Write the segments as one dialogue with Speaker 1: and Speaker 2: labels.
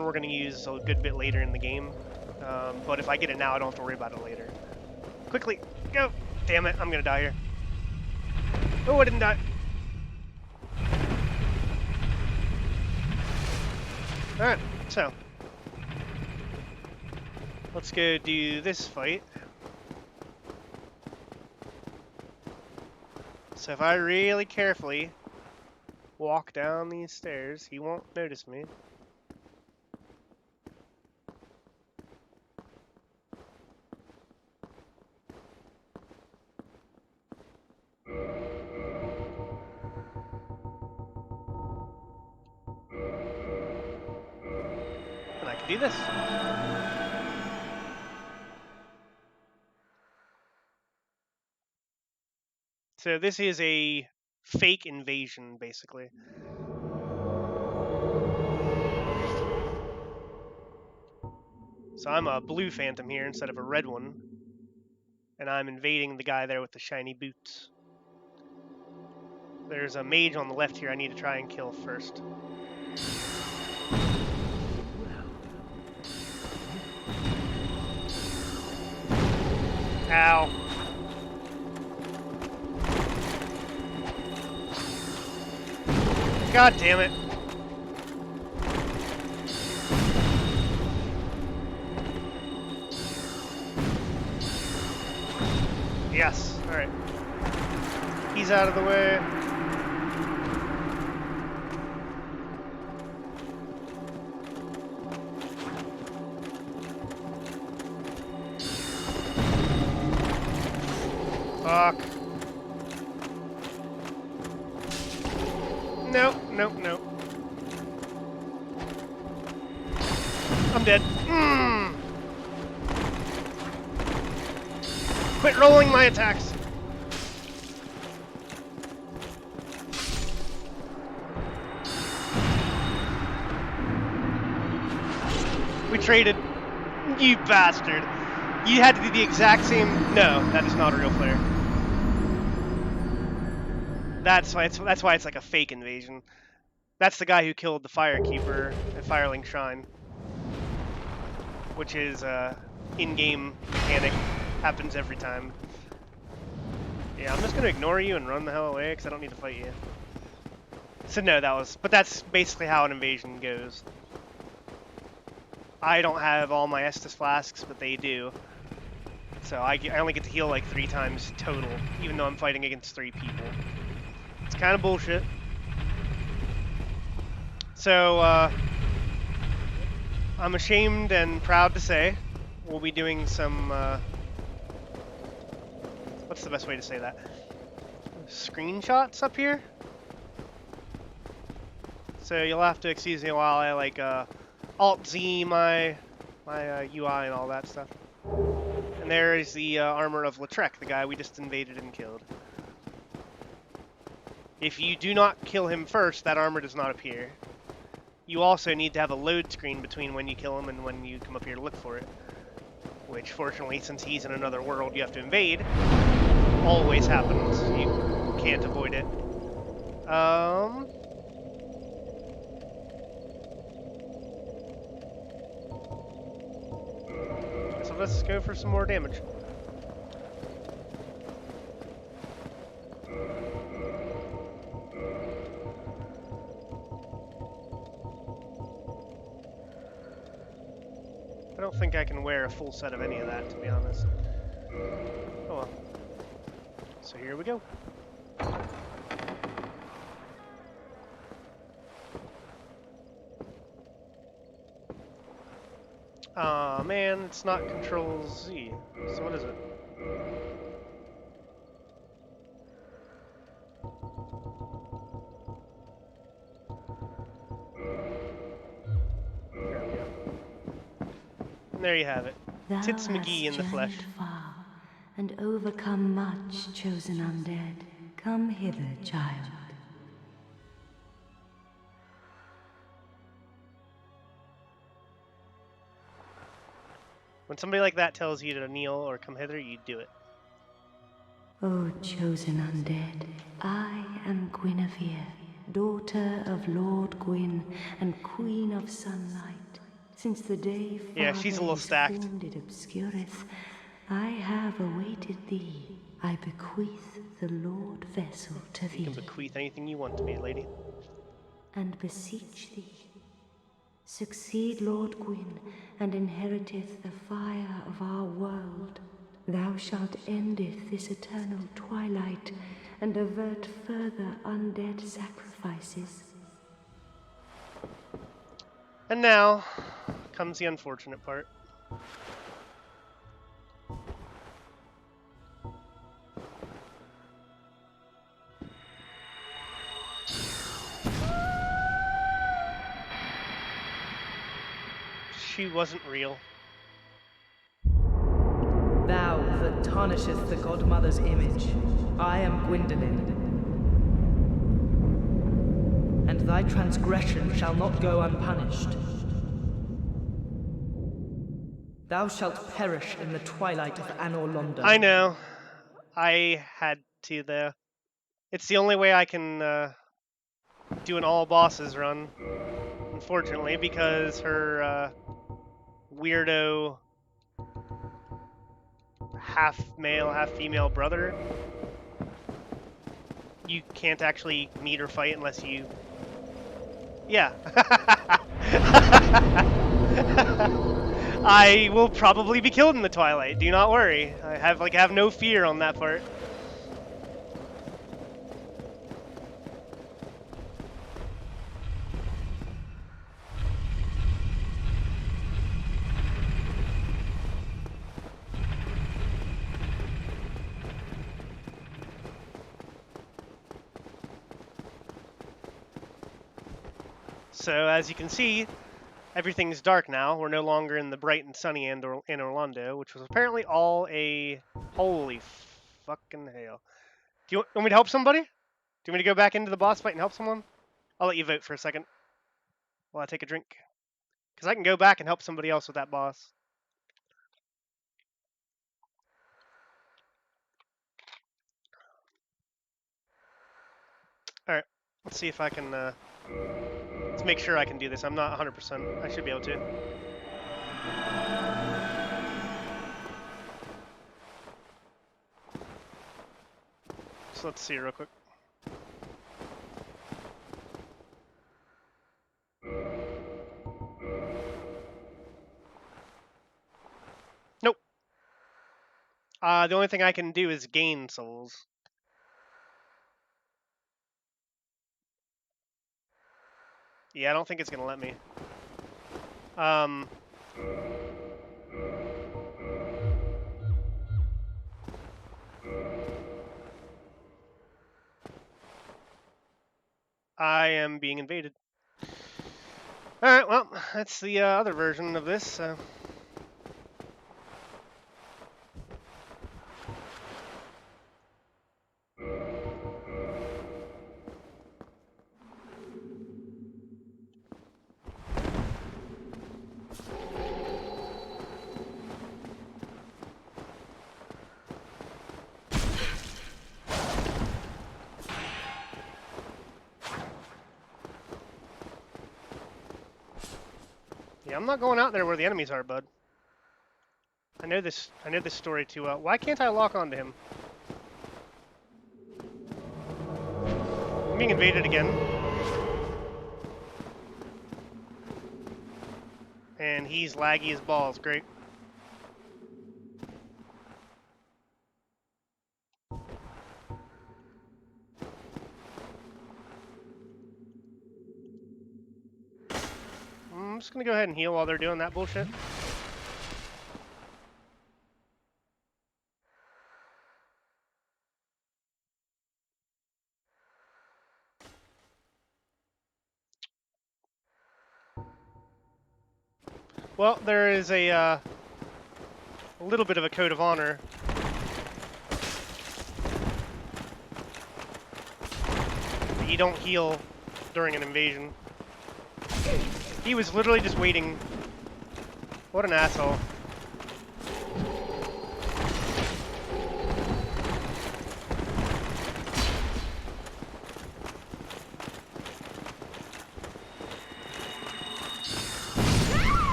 Speaker 1: weapon we're going to use a good bit later in the game. But if I get it now, I don't have to worry about it later. Quickly, go! Damn it, I'm going to die here. Oh, I didn't die. Alright, so. Let's go do this fight. So if I really carefully walk down these stairs, he won't notice me. And I can do this. So this is a fake invasion, basically. So I'm a blue phantom here instead of a red one. And I'm invading the guy there with the shiny boots. There's a mage on the left here I need to try and kill first. Ow. God damn it. Yes, alright. He's out of the way. Fuck. Nope, nope, nope. I'm dead. Quit rolling my attacks. We traded. You bastard. You had to do the exact same. No, that is not a real player. That's why it's like a fake invasion. That's the guy who killed the Firekeeper at Firelink Shrine, which is in-game mechanic. Happens every time. Yeah, I'm just gonna ignore you and run the hell away because I don't need to fight you. So no, but that's basically how an invasion goes. I don't have all my Estus flasks, but they do. So I only get to heal like 3 times total, even though I'm fighting against 3 people. It's kind of bullshit. So, I'm ashamed and proud to say we'll be doing some, what's the best way to say that? Screenshots up here? So you'll have to excuse me while I, like, Alt-Z my UI and all that stuff. And there is the armor of Lautrec, the guy we just invaded and killed. If you do not kill him first, that armor does not appear. You also need to have a load screen between when you kill him and when you come up here to look for it. Which, fortunately, since he's in another world you have to invade, always happens. You can't avoid it. So let's go for some more damage. I don't think I can wear a full set of any of that, to be honest. Oh well. So here we go. Aw, man, it's not Control Z. So what is it? There we go. And there you have it. Tits McGee in the flesh.
Speaker 2: Far and overcome much, chosen undead. Come hither, child.
Speaker 1: When somebody like that tells you to kneel or come hither, you do it.
Speaker 2: O chosen undead, I am Guinevere, daughter of Lord Gwyn and Queen of Sunlight. Since the day
Speaker 1: Yeah, she's a little
Speaker 2: Father
Speaker 1: stacked.
Speaker 2: is wounded obscureth, I have awaited thee. I bequeath the Lord vessel to
Speaker 1: You can
Speaker 2: thee,
Speaker 1: bequeath anything you want to me, lady.
Speaker 2: and beseech thee. Succeed Lord Gwyn, and inheriteth the fire of our world. Thou shalt endeth this eternal twilight, and avert further undead sacrifices.
Speaker 1: And now comes the unfortunate part. She wasn't real.
Speaker 3: Thou that tarnisheth the Godmother's image, I am Gwyndolin. And thy transgression shall not go unpunished. Thou shalt perish in the twilight of Anor Londo.
Speaker 1: I know. I had to, though. It's the only way I can do an all bosses run, unfortunately, because her weirdo half male, half female brother, you can't actually meet or fight unless you... Yeah. I will probably be killed in the Twilight, do not worry. I have no fear on that part. So as you can see, everything's dark now. We're no longer in the bright and sunny in Orlando, which was apparently all a... Holy fucking hell. Do you want me to help somebody? Do you want me to go back into the boss fight and help someone? I'll let you vote for a second while I take a drink. Because I can go back and help somebody else with that boss. Alright, let's see if I can... let's make sure I can do this. I'm not 100%. I should be able to. So let's see real quick. Nope. The only thing I can do is gain souls. Yeah, I don't think it's gonna let me. I am being invaded. Alright, well, that's the other version of this, so... Yeah, I'm not going out there where the enemies are, bud. I know this story too well. Why can't I lock onto him? I'm being invaded again. And he's laggy as balls. Great. I'm just gonna go ahead and heal while they're doing that bullshit. Well, there is a little bit of a code of honor. You don't heal during an invasion. He was literally just waiting. What an asshole.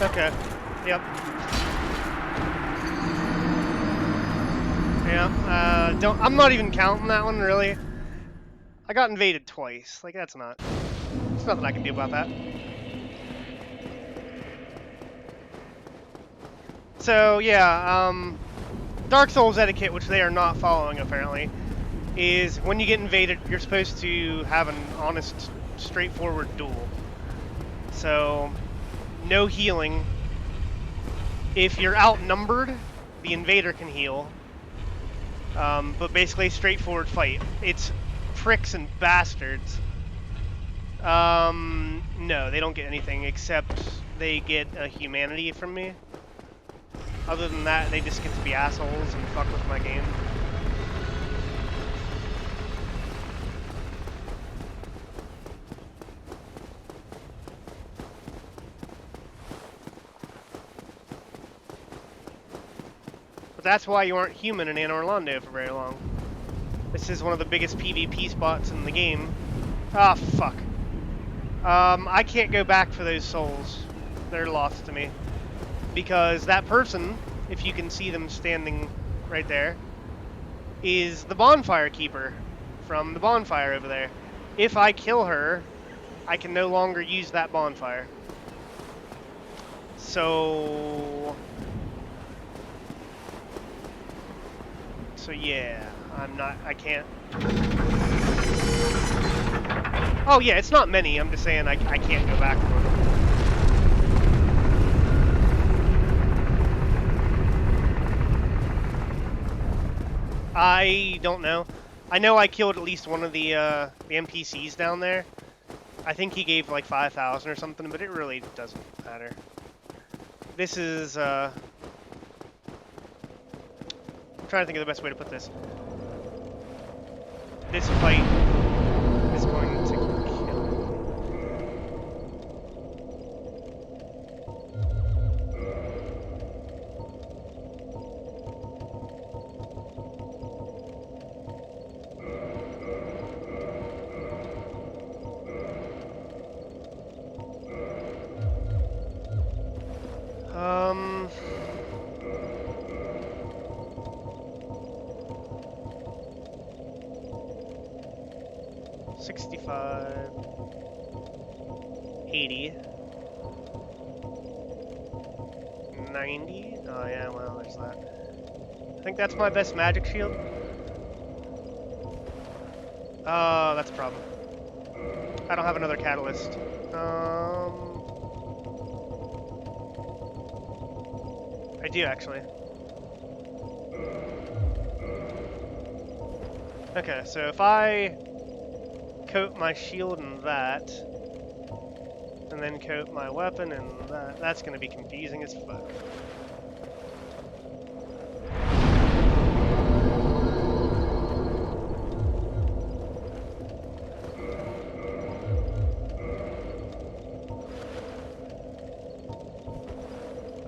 Speaker 1: Okay. Yep. Yeah. I'm not even counting that one really. I got invaded twice. Like there's nothing I can do about that. So yeah, Dark Souls etiquette, which they are not following apparently, is when you get invaded, you're supposed to have an honest, straightforward duel. So, no healing. If you're outnumbered, the invader can heal. But basically, straightforward fight. It's pricks and bastards. No, they don't get anything except they get a humanity from me. Other than that, they just get to be assholes and fuck with my game. But that's why you aren't human in Anne Orlando for very long. This is one of the biggest PvP spots in the game. Ah, fuck. I can't go back for those souls. They're lost to me. Because that person, if you can see them standing right there, is the bonfire keeper from the bonfire over there. If I kill her, I can no longer use that bonfire. So yeah, I can't. Oh yeah, it's not many, I'm just saying I can't go back for them. I don't know. I know I killed at least one of the NPCs down there. I think he gave like 5,000 or something, but it really doesn't matter. This is, I'm trying to think of the best way to put this. This fight is going to kill him. 65, 80, 90. Oh yeah, well, there's that. I think that's my best magic shield. That's a problem. I don't have another catalyst. I do actually. Okay, so if I coat my shield in that, and then coat my weapon in that, that's going to be confusing as fuck.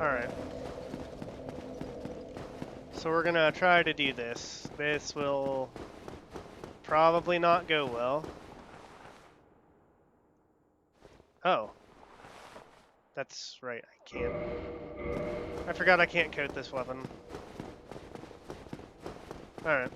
Speaker 1: Alright. So we're going to try to do this. This will probably not go well. Oh. That's right, I can't. I forgot I can't coat this weapon. Alright.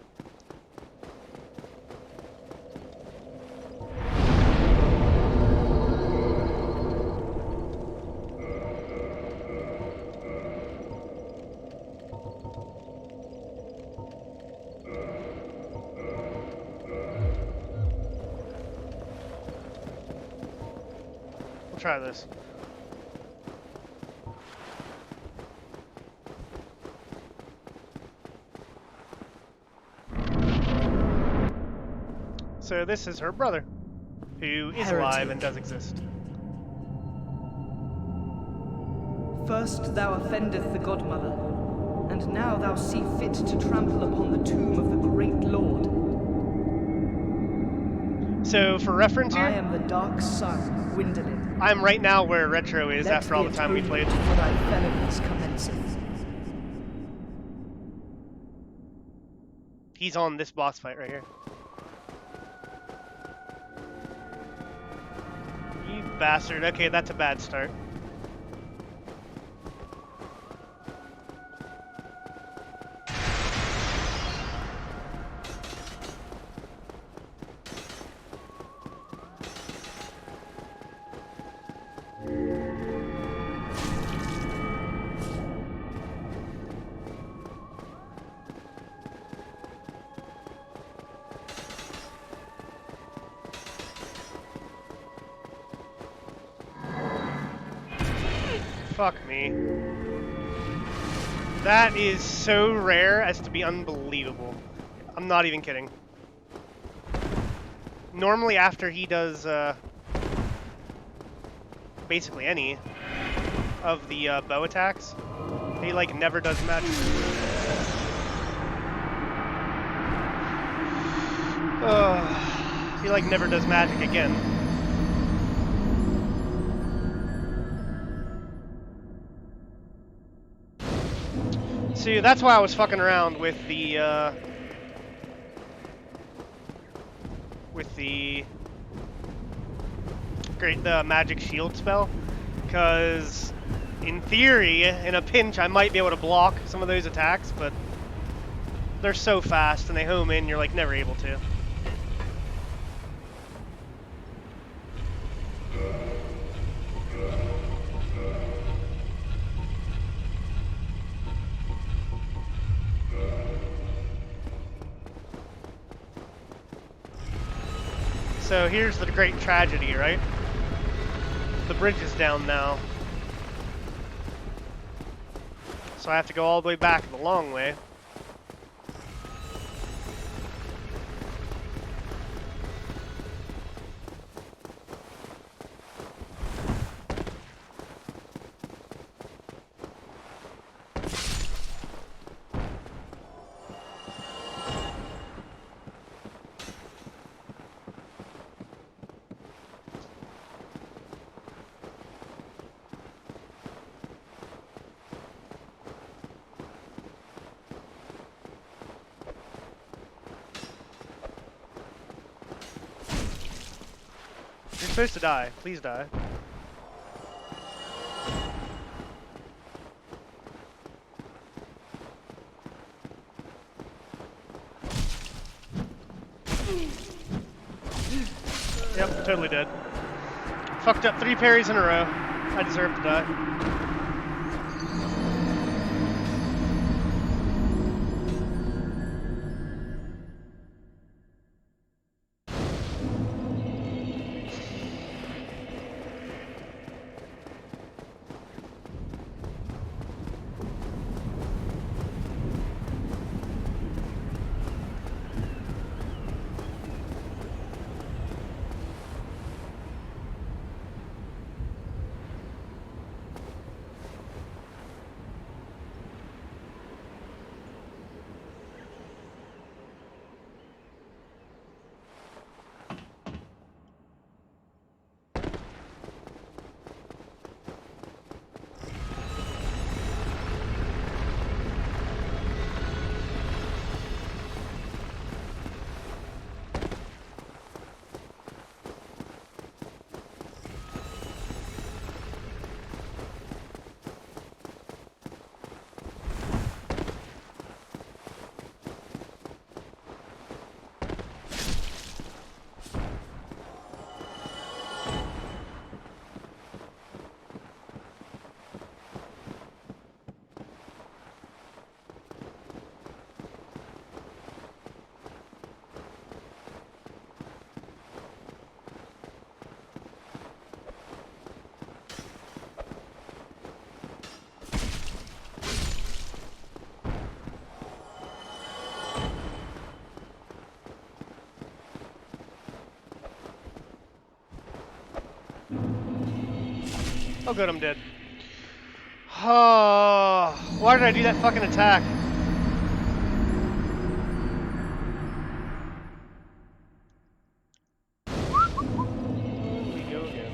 Speaker 1: We'll try this. So this is her brother, who is alive and does exist.
Speaker 3: First thou offendeth the Godmother, and now thou see fit to trample upon the tomb of the great Lord.
Speaker 1: So for reference here,
Speaker 3: I am the Dark Sun, Gwyndolin.
Speaker 1: I'm right now where Retro is after all the time we played.
Speaker 3: For thy felonies commenceth.
Speaker 1: He's on this boss fight right here. You bastard. Okay, that's a bad start. Fuck me. That is so rare as to be unbelievable. I'm not even kidding. Normally after he does basically any of the bow attacks, he like never does magic. He like never does magic again. See, that's why I was fucking around with the magic shield spell, because in theory, in a pinch, I might be able to block some of those attacks, but they're so fast and they home in, you're like never able to. So here's the great tragedy, right? The bridge is down now. So I have to go all the way back the long way. You're supposed to die. Please die. Yep, totally dead. Fucked up 3 parries in a row. I deserve to die. Oh good, I'm dead. Oh, why did I do that fucking attack? Here we go again.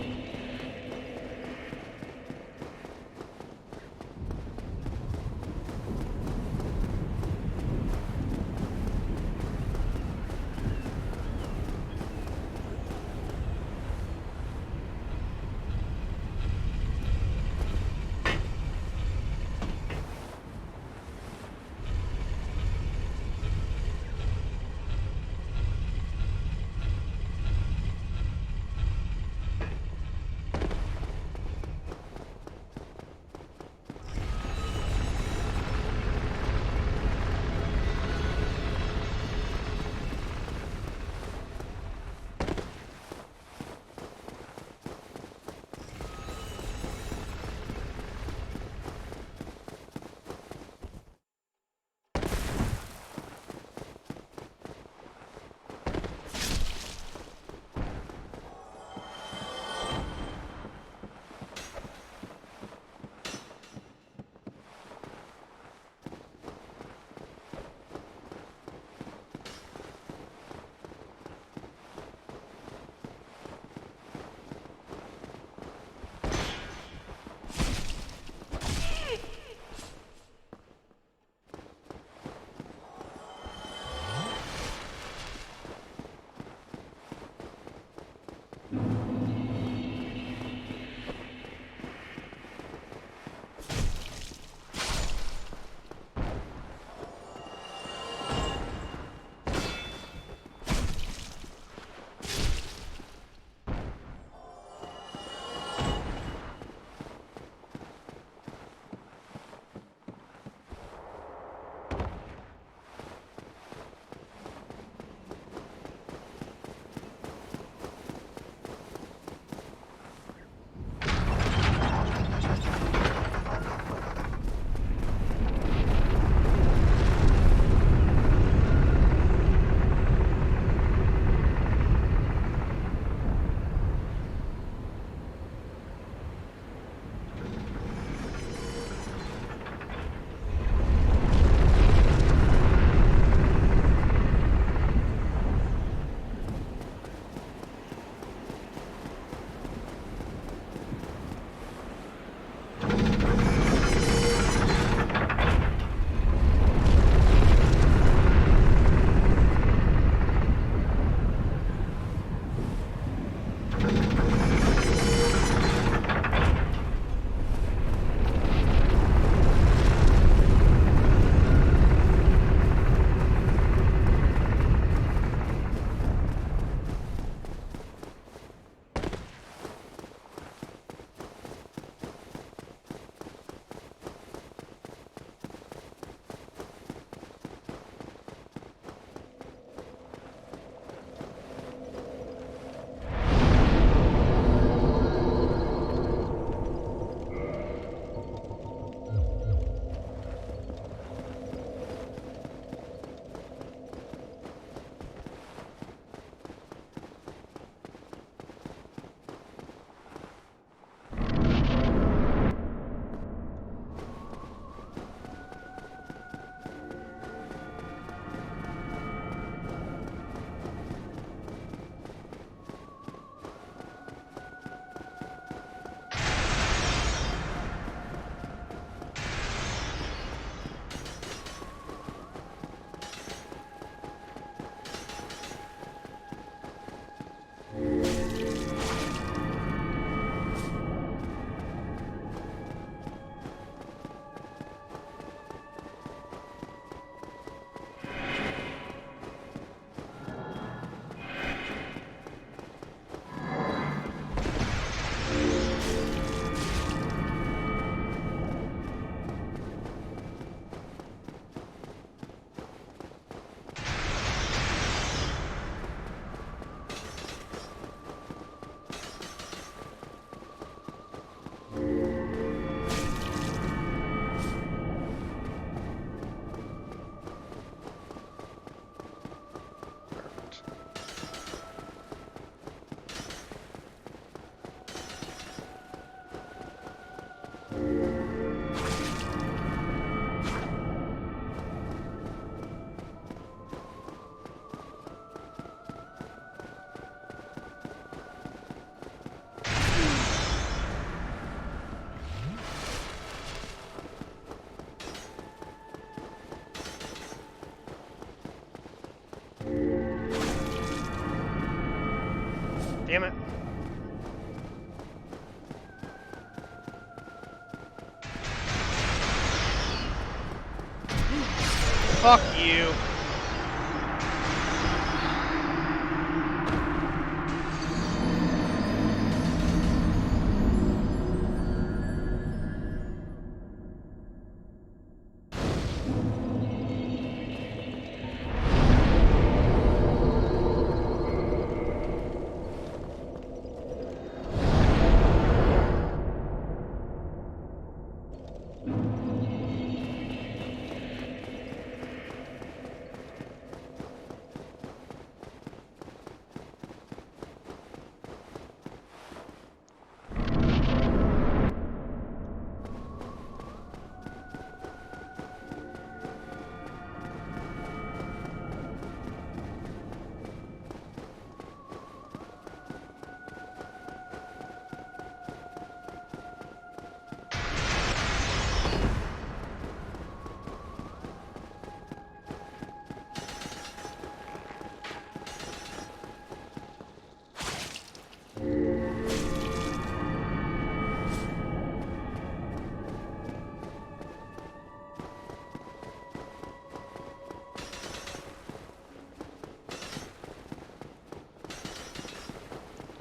Speaker 1: Fuck you.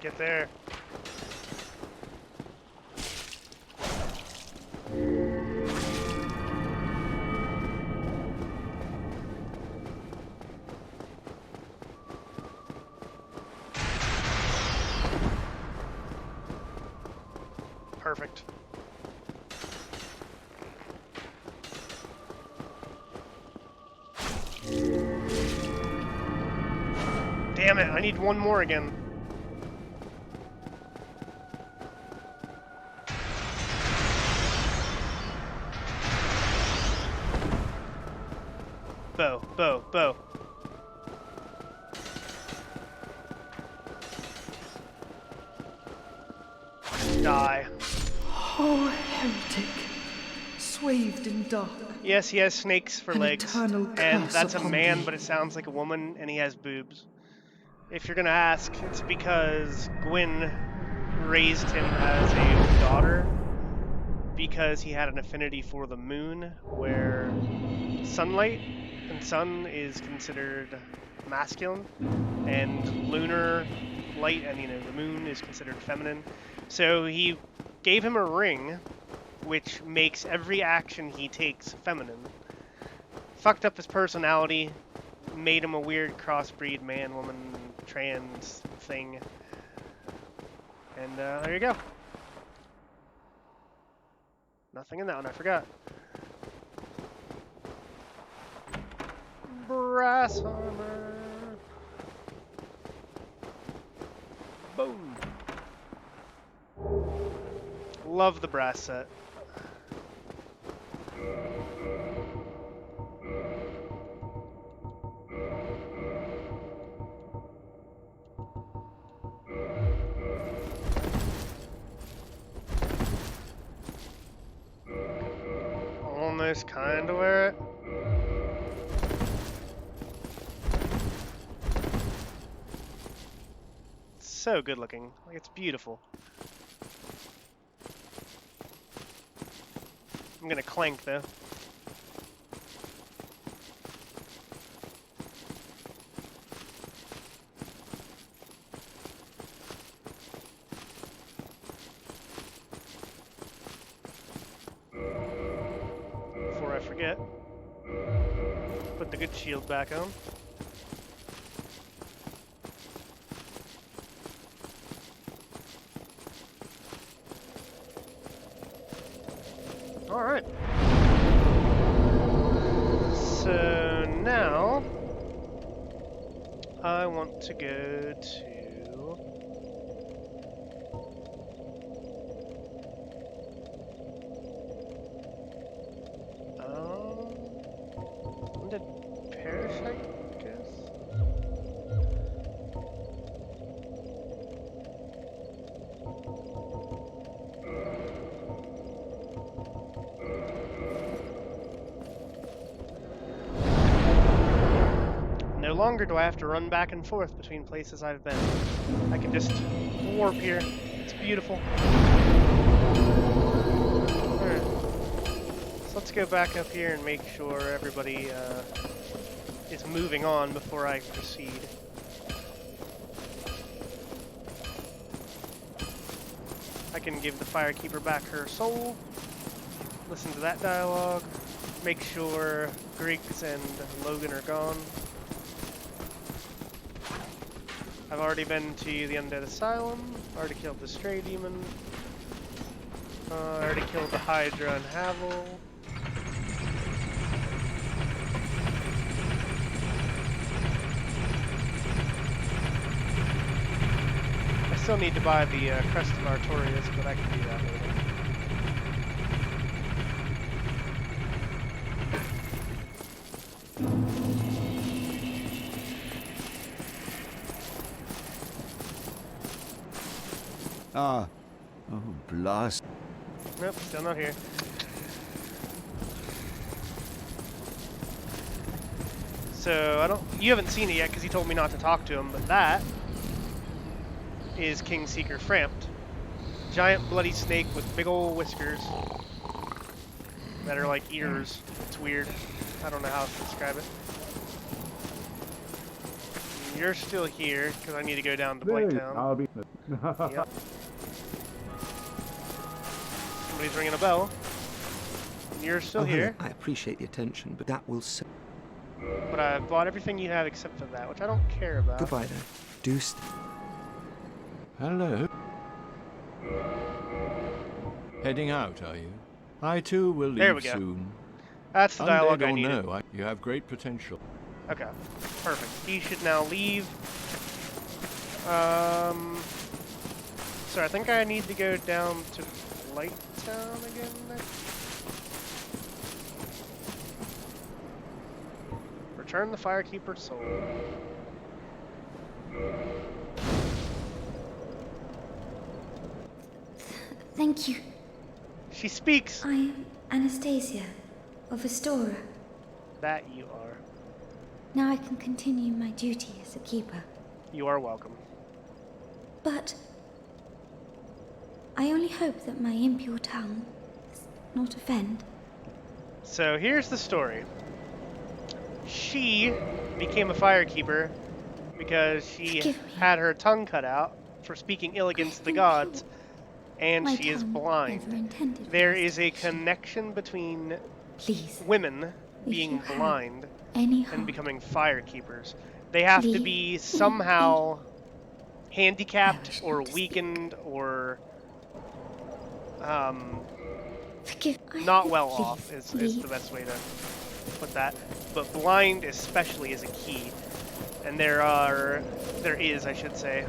Speaker 1: Get there. Perfect. Damn it, I need one more again. Bow. Die.
Speaker 3: Oh, heretic, swathed in dark.
Speaker 1: Yes, he has snakes for
Speaker 3: An
Speaker 1: legs.
Speaker 3: eternal
Speaker 1: And
Speaker 3: curse
Speaker 1: that's a
Speaker 3: upon
Speaker 1: man,
Speaker 3: thee.
Speaker 1: but it sounds like a woman, and he has boobs. If you're gonna ask, it's because Gwyn raised him as a daughter because he had an affinity for the moon, where sunlight and sun is considered masculine, and lunar light and the moon is considered feminine. So he gave him a ring, which makes every action he takes feminine. Fucked up his personality, made him a weird crossbreed man, woman, trans thing. And there you go. Nothing in that one, I forgot. Brass armor. Boom. Love the brass set. Almost kind of wear it. So good looking. Like, it's beautiful. I'm gonna clank though. Before I forget, put the good shield back on. Alright. So now I want to go to the parish, I guess. No longer do I have to run back and forth between places I've been. I can just warp here. It's beautiful. Alright. So let's go back up here and make sure everybody is moving on before I proceed. I can give the Firekeeper back her soul, listen to that dialogue, make sure Griggs and Logan are gone. I've already been to the Undead Asylum, already killed the Stray Demon, already killed the Hydra and Havel. I still need to buy the Crest of Artorias, but I can do that later.
Speaker 4: Ah. Oh, blast.
Speaker 1: Nope, still not here. So, you haven't seen it yet because you told me not to talk to him, but that is Kingseeker Framped. Giant bloody snake with big ol' whiskers that are like ears. It's weird. I don't know how to describe it. You're still here because I need to go down to Blighttown.
Speaker 5: I'll be.
Speaker 1: Yep. Somebody's ringing a bell. You're still here.
Speaker 6: I appreciate the attention, but that will say.
Speaker 1: But I bought everything you have except for that, which I don't care about.
Speaker 6: Goodbye then. Deuce.
Speaker 4: Hello.
Speaker 5: Heading out, are you? I too will
Speaker 1: There
Speaker 5: leave
Speaker 1: we go.
Speaker 5: soon.
Speaker 1: That's the dialogue
Speaker 5: Undead
Speaker 1: I
Speaker 5: or
Speaker 1: needed.
Speaker 5: no, you have great potential.
Speaker 1: Okay, perfect. He should now leave. So I think I need to go down to Blighttown again next. Return the Firekeeper's soul.
Speaker 2: Thank you.
Speaker 1: She speaks!
Speaker 2: I am Anastasia of Astora.
Speaker 1: That you are.
Speaker 2: Now I can continue my duty as a keeper.
Speaker 1: You are welcome.
Speaker 2: But I only hope that my impure tongue does not offend.
Speaker 1: So here's the story. She became a Firekeeper because she
Speaker 2: Forgive me.
Speaker 1: had her tongue cut out for speaking ill against the gods, and
Speaker 2: My
Speaker 1: she is
Speaker 2: tongue
Speaker 1: blind.
Speaker 2: never intended for
Speaker 1: There
Speaker 2: this
Speaker 1: is a
Speaker 2: action.
Speaker 1: connection between
Speaker 2: Please,
Speaker 1: women
Speaker 2: if
Speaker 1: being
Speaker 2: you have
Speaker 1: blind
Speaker 2: any
Speaker 1: and
Speaker 2: heart,
Speaker 1: becoming Firekeepers. They have to
Speaker 2: Leave
Speaker 1: be
Speaker 2: me
Speaker 1: somehow handicapped
Speaker 2: Perish
Speaker 1: or
Speaker 2: not to speak.
Speaker 1: weakened or
Speaker 2: forgive.
Speaker 1: not
Speaker 2: I
Speaker 1: well
Speaker 2: please
Speaker 1: off is
Speaker 2: leave.
Speaker 1: the best way to put that. But blind especially is a key. And there is, I should say,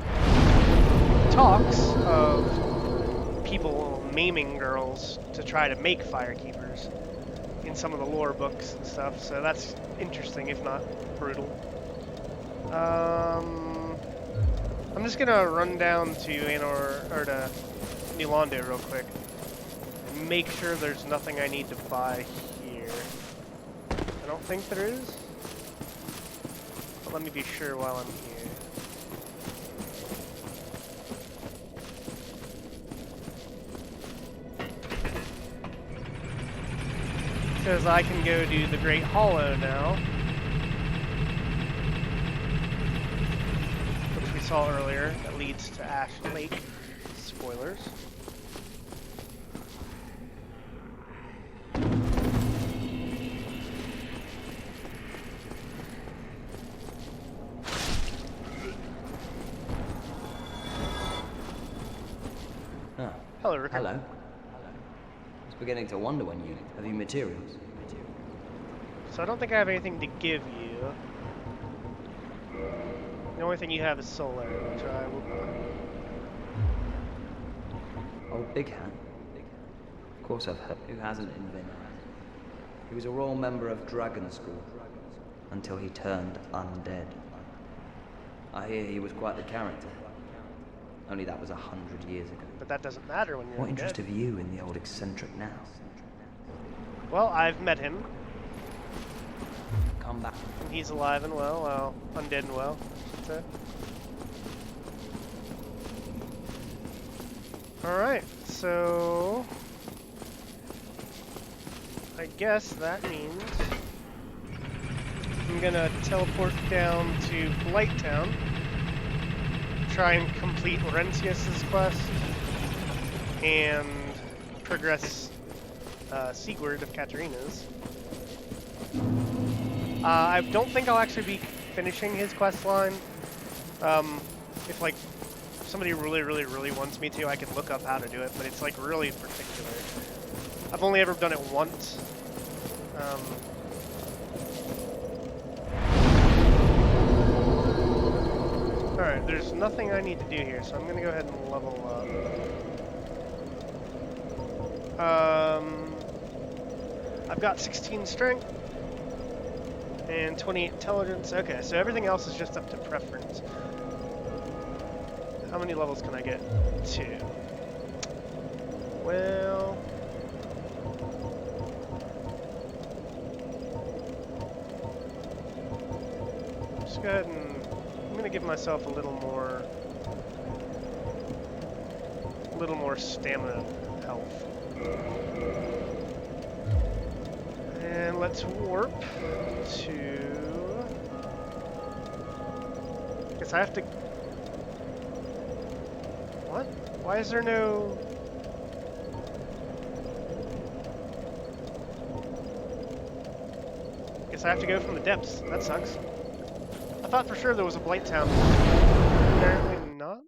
Speaker 1: talks of people maiming girls to try to make Firekeepers in some of the lore books and stuff. So that's interesting, if not brutal. I'm just gonna run down to to New Londo real quick and make sure there's nothing I need to buy here. I don't think there is, but let me be sure while I'm here. Because I can go do the Great Hollow now, which we saw earlier, that leads to Ash Lake. Spoilers.
Speaker 7: Ah,
Speaker 1: Hello, Rickard.
Speaker 7: hello. I was beginning to wonder when you have you materials.
Speaker 1: So I don't think I have anything to give you. The only thing you have is solar, which I will buy.
Speaker 7: Oh, Big Hat. Of course I've heard. Who hasn't invented? He was a royal member of Dragon School until he turned undead. I hear he was quite the character. Only that was 100 years ago.
Speaker 1: But that doesn't matter when you're
Speaker 7: What interest
Speaker 1: dead.
Speaker 7: have you in the old eccentric now?
Speaker 1: Well, I've met him,
Speaker 7: Come back.
Speaker 1: and he's alive and well. Well, undead and well, I should say. Alright, so I guess that means I'm gonna teleport down to Blighttown, try and complete Laurentius's quest, and progress seaward of Katarina's. I don't think I'll actually be finishing his quest line. If like somebody really wants me to, I can look up how to do it, but it's like really particular. I've only ever done it once. Alright, there's nothing I need to do here, so I'm gonna go ahead and level up. I've got 16 strength and 28 intelligence. Okay, so everything else is just up to preference. How many levels can I get? 2. Well, let's go ahead and I'm gonna give myself a little more stamina health. And let's warp to... Guess I have to... What? Why is there no... Guess I have to go from the depths. That sucks. I thought for sure there was a Blighttown. Apparently not.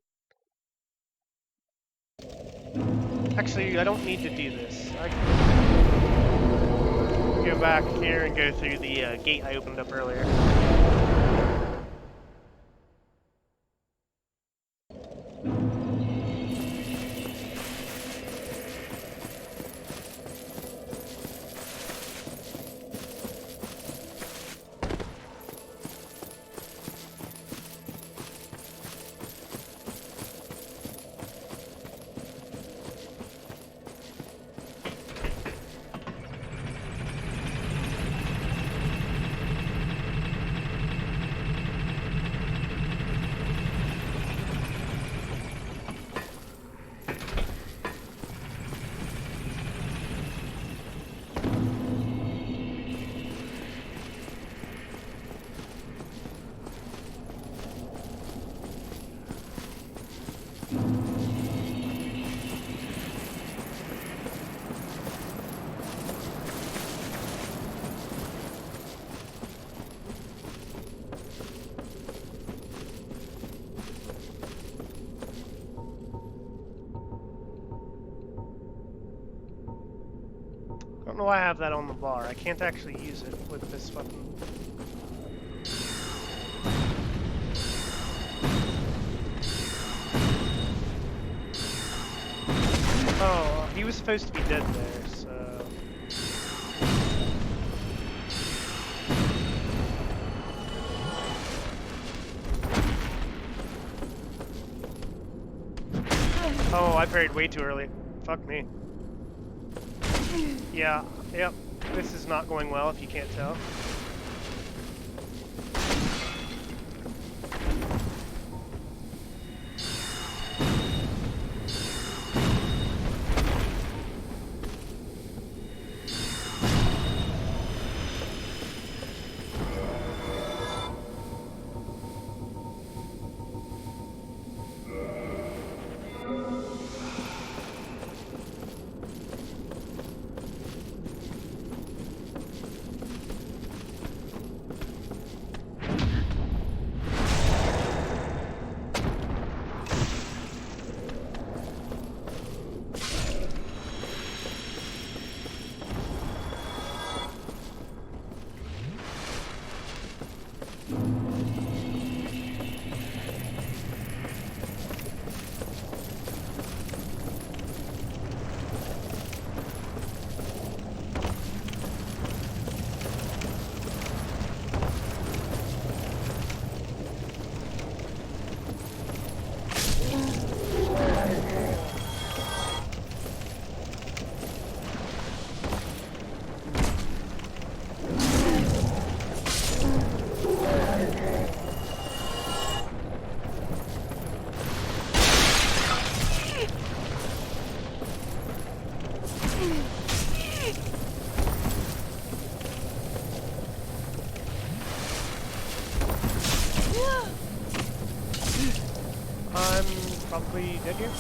Speaker 1: Actually, I don't need to do this. I can go back here and go through the gate I opened up earlier. I don't know why I have that on the bar. I can't actually use it with this weapon. Oh, he was supposed to be dead there, so... Oh, I parried way too early. Fuck me. Yeah, yep. This is not going well if you can't tell. technically dead here?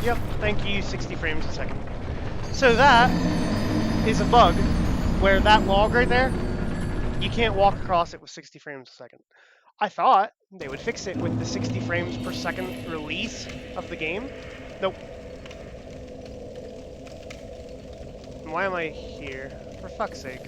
Speaker 1: Yep, thank you, 60 frames a second. So that is a bug where that log right there, you can't walk across it with 60 frames a second. I thought they would fix it with the 60 frames per second release of the game. Nope. Why am I here? For fuck's sake.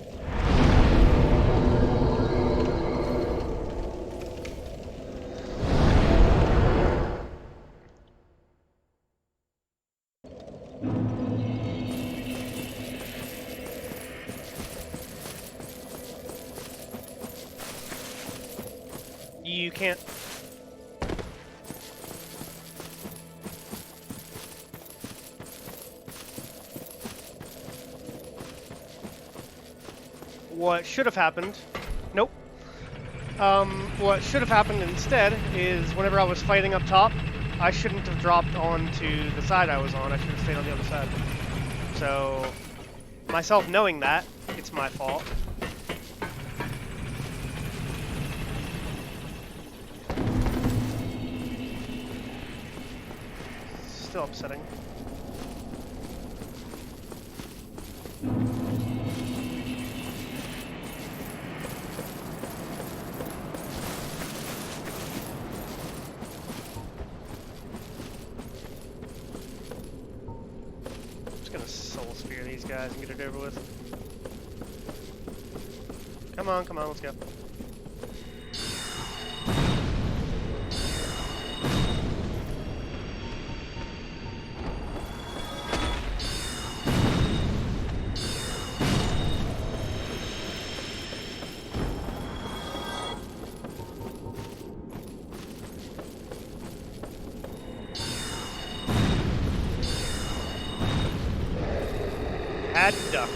Speaker 1: You can't. What should have happened? Nope. What should have happened instead is whenever I was fighting up top, I shouldn't have dropped onto the side I was on. I should have stayed on the other side. So, myself knowing that, it's my fault. Still upsetting. Just gonna soul spear these guys and get it over with. Come on, let's go. Had duck.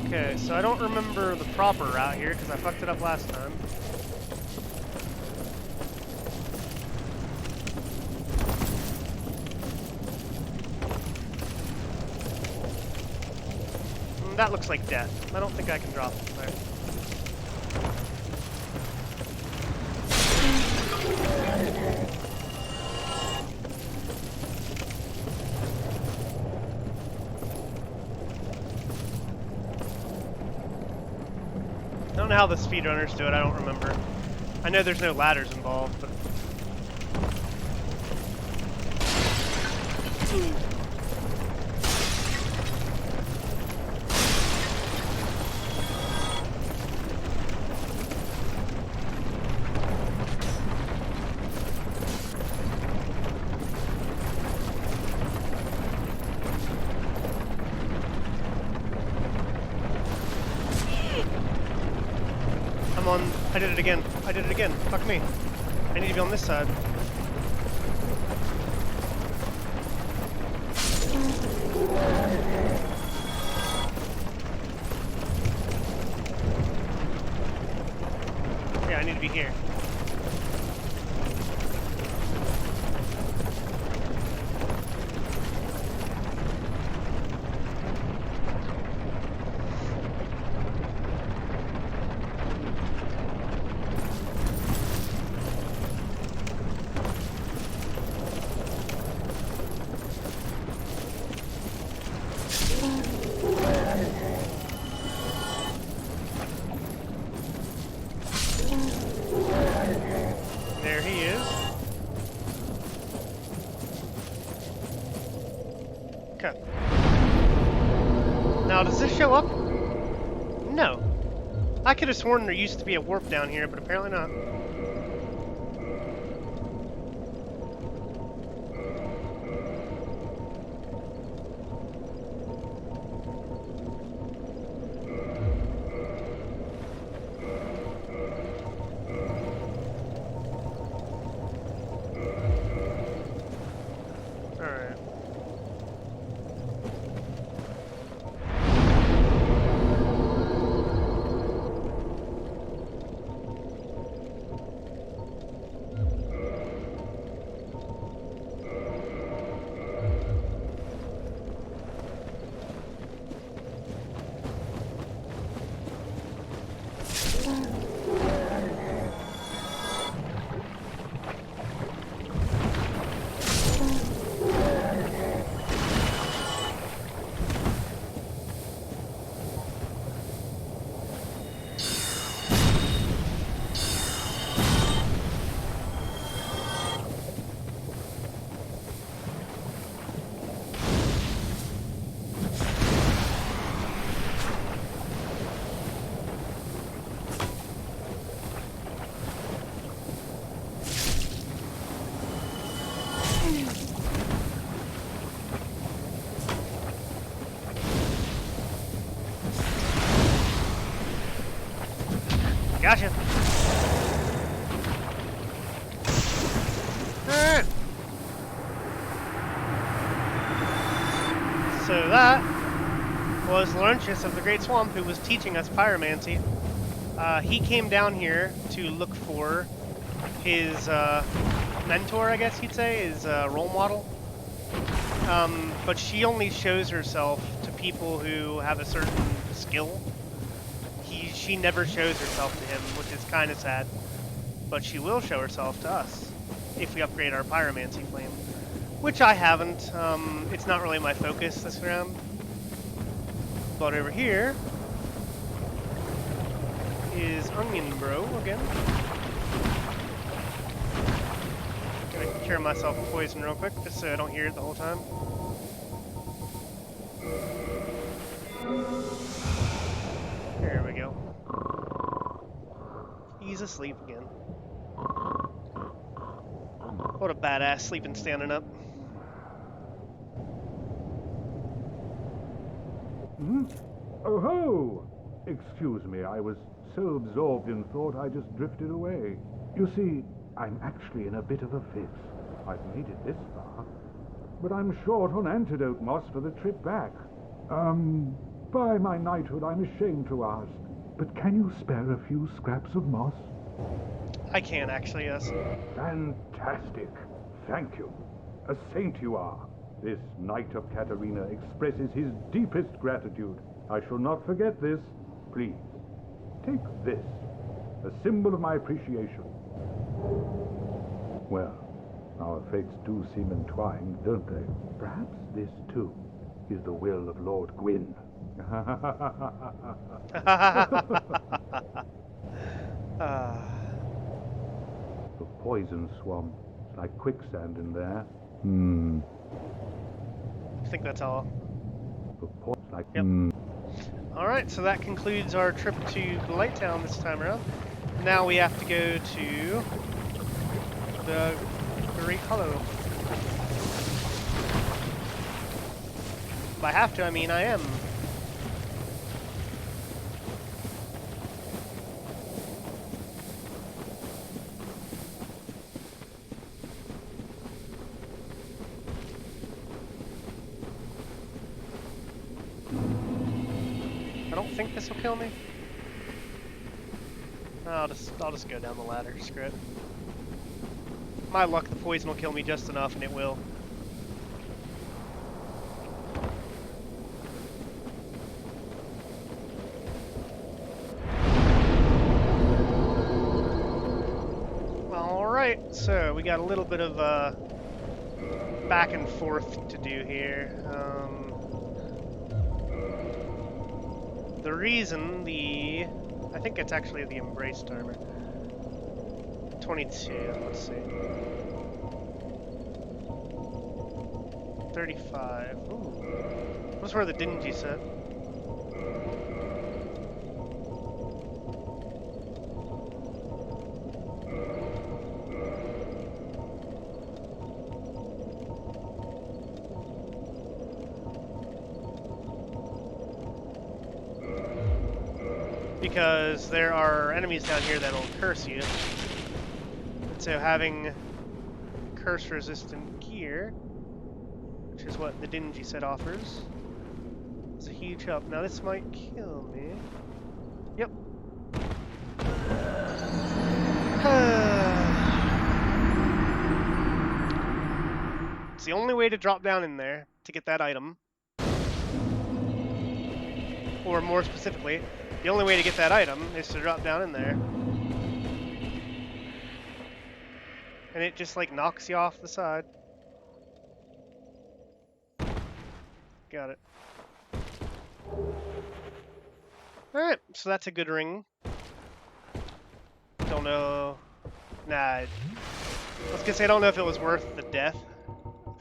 Speaker 1: Okay, so I don't remember the proper route here because I fucked it up last time. That looks like death. I don't think I can drop it there. I don't know how the speedrunners do it, I don't remember. I know there's no ladders involved, but... I'm on. I did it again. I did it again. Fuck me. I need to be on this side. Yeah, I need to be here. There he is. Okay. Now, does this show up? No. I could have sworn there used to be a warp down here, but apparently not. Gotcha. Alright. So that was Laurentius of the Great Swamp, who was teaching us pyromancy. He came down here to look for his mentor, I guess you'd say, his role model. But she only shows herself to people who have a certain skill. She never shows herself to him, which is kind of sad. But she will show herself to us if we upgrade our pyromancy flame, which I haven't. It's not really my focus this round. But over here is Onion Bro again. Gonna cure myself of poison real quick, just so I don't hear it the whole time. There we go. He's asleep again. What a badass, sleeping standing up.
Speaker 8: Hmm? Oh ho! Excuse me, I was so absorbed in thought I just drifted away. You see, I'm actually in a bit of a fix. I've made it this far, but I'm short on antidote moss for the trip back. By my knighthood, I'm ashamed to ask, but can you spare a few scraps of moss?
Speaker 1: I can actually, yes.
Speaker 8: Fantastic. Thank you. A saint you are. This Knight of Katarina expresses his deepest gratitude. I shall not forget this. Please, take this, a symbol of my appreciation. Well, our fates do seem entwined, don't they? Perhaps this, too, is the will of Lord Gwyn. The poison swamp. It's like quicksand in there.
Speaker 1: I think that's all.
Speaker 8: Like
Speaker 1: Yep. Alright, so that concludes our trip to Blighttown this time around. Now we have to go to the Great Hollow. By have to, I mean I am. I don't think this will kill me. I'll just go down the ladder. Screw it. My luck, the poison will kill me just enough, and it will. All right, so we got a little bit of back and forth to do here. The reason I think it's actually the embraced armor. 22, let's see. 35, ooh. What's where the dingy set? Because there are enemies down here that'll curse you. And so having curse resistant gear, which is what the dingy set offers, is a huge help. Now this might kill me. Yep. It's the only way to drop down in there to get that item. Or more specifically, the only way to get that item is to drop down in there. And it just like knocks you off the side. Got it. Alright, so that's a good ring. Don't know. Nah. I was gonna say I don't know if it was worth the death.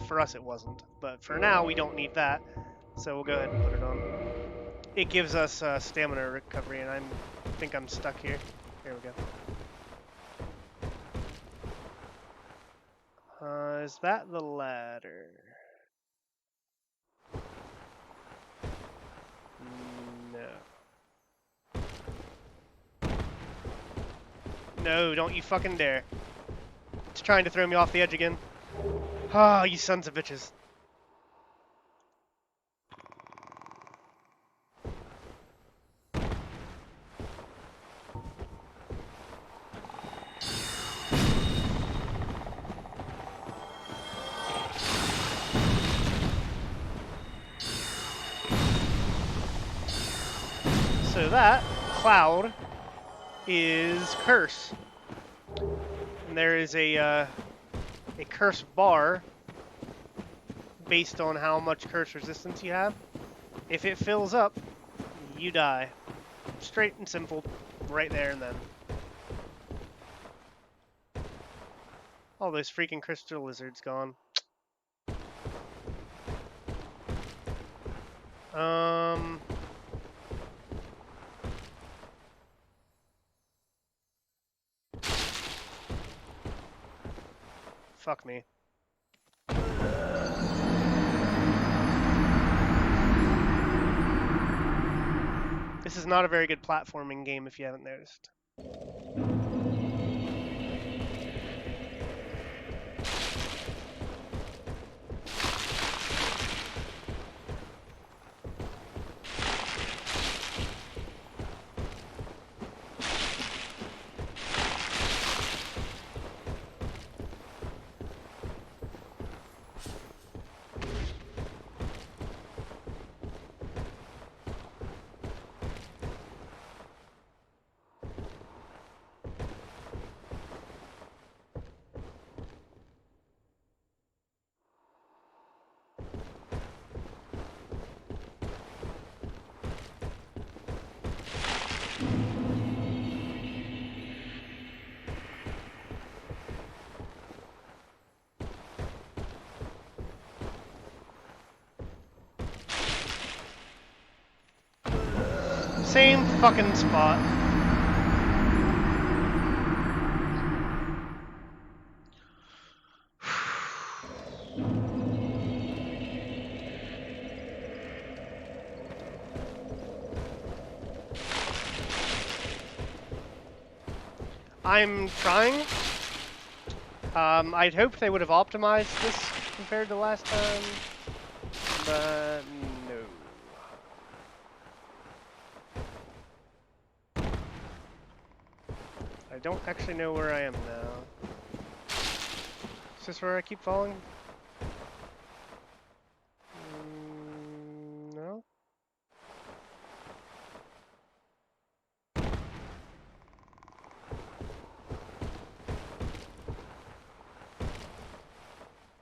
Speaker 1: For us it wasn't. But for now we don't need that. So we'll go ahead and put it on. It gives us stamina recovery, and I think I'm stuck here. Here we go. Is that the ladder? No. No, don't you fucking dare. It's trying to throw me off the edge again. Ah, you sons of bitches. So that cloud is curse. And there is a curse bar based on how much curse resistance you have. If it fills up, you die. Straight and simple, right there and then. All those freaking crystal lizards gone. Fuck me. This is not a very good platforming game if you haven't noticed. Same fucking spot. I'm trying. I'd hoped they would have optimized this compared to last time, but no. I don't actually know where I am now. Is this where I keep falling? No?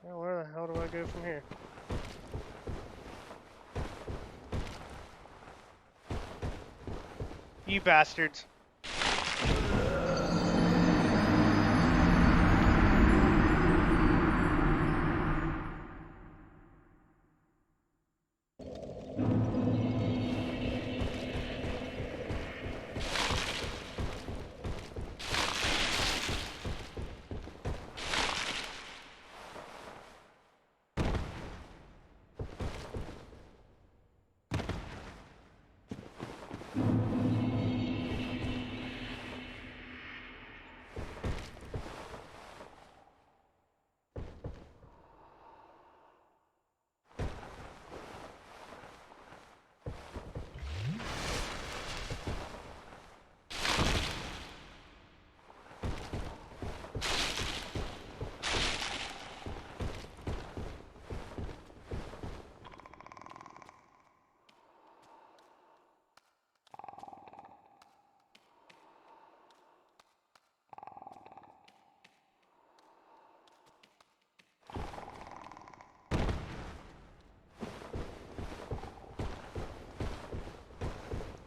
Speaker 1: Well, where the hell do I go from here? You bastards.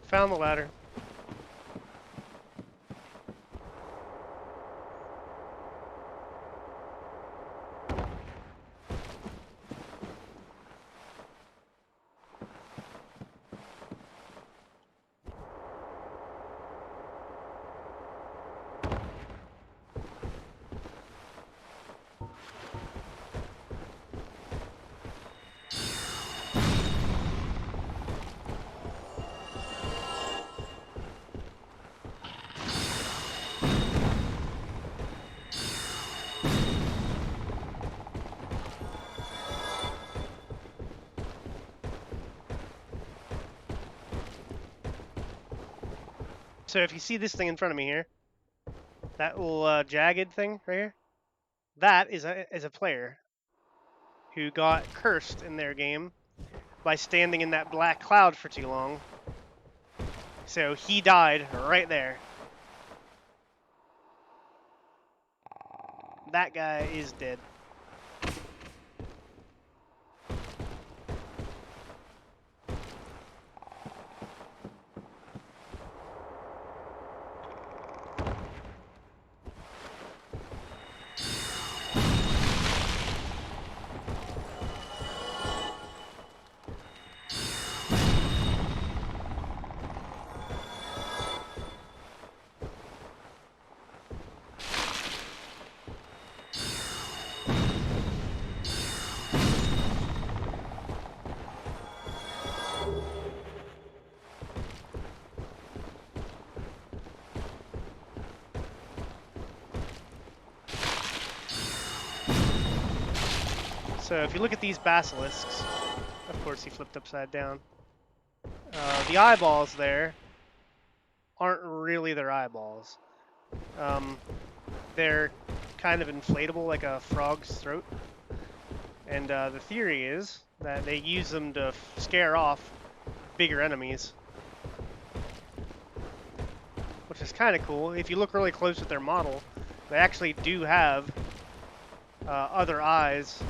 Speaker 1: Found the ladder. So if you see this thing in front of me here, that little jagged thing right here, that is a player who got cursed in their game by standing in that black cloud for too long. So he died right there. That guy is dead. So if you look at these basilisks, of course he flipped upside down. The eyeballs there aren't really their eyeballs. They're kind of inflatable like a frog's throat. And the theory is that they use them to scare off bigger enemies. Which is kind of cool. If you look really close at their model, they actually do have other eyes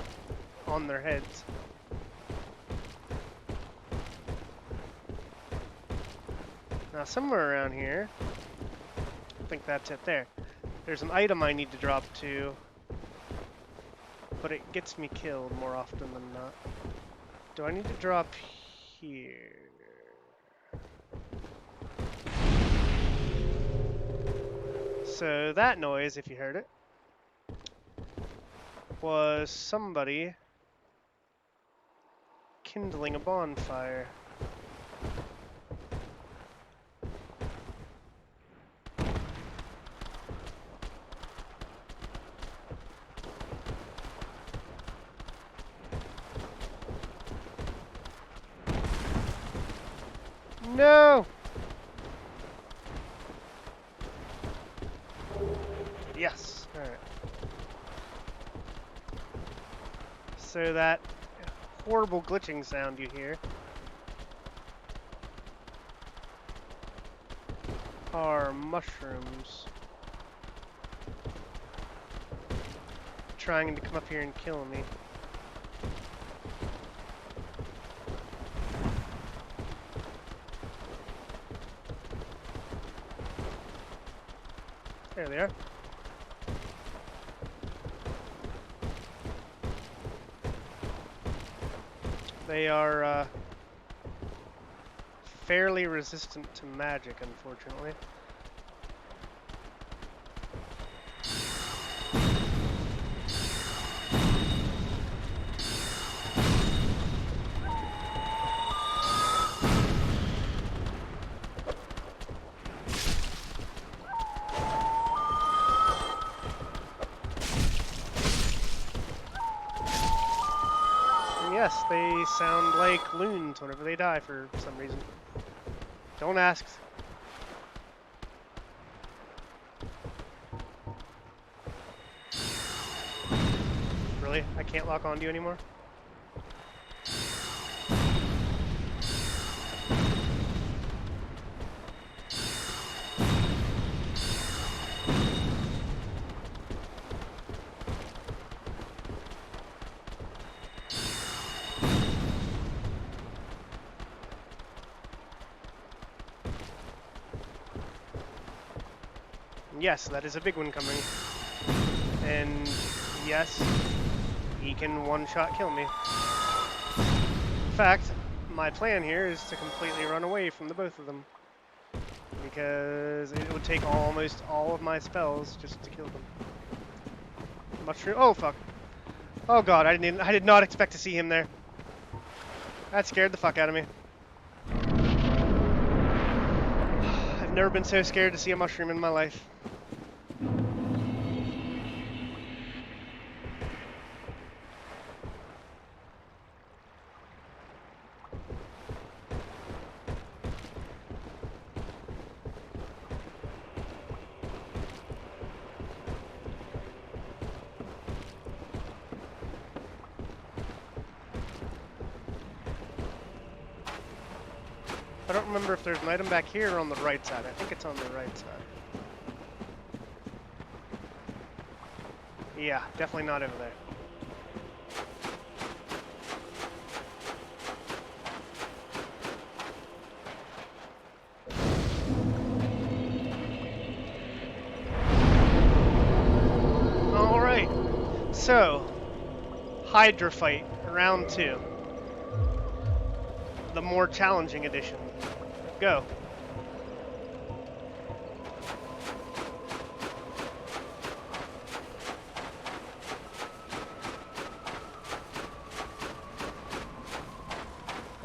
Speaker 1: on their heads. Now somewhere around here, I think that's it there. There's an item I need to drop to, but it gets me killed more often than not. Do I need to drop here? So that noise, if you heard it, was somebody kindling a bonfire. No! Yes. Alright. So that horrible glitching sound you hear are mushrooms trying to come up here and kill me. There they are. They are fairly resistant to magic, unfortunately. Yes, they sound like loons whenever they die for some reason. Don't ask. Really? I can't lock onto you anymore? Yes, that is a big one coming. And yes, he can one-shot kill me. In fact, my plan here is to completely run away from the both of them. Because it would take almost all of my spells just to kill them. Mushroom. Oh, fuck. Oh, God, I did not expect to see him there. That scared the fuck out of me. I've never been so scared to see a mushroom in my life. I don't remember if there's an item back here or on the right side. I think it's on the right side. Yeah, definitely not over there. Alright, so, Hydra fight, round 2. The more challenging edition. Go.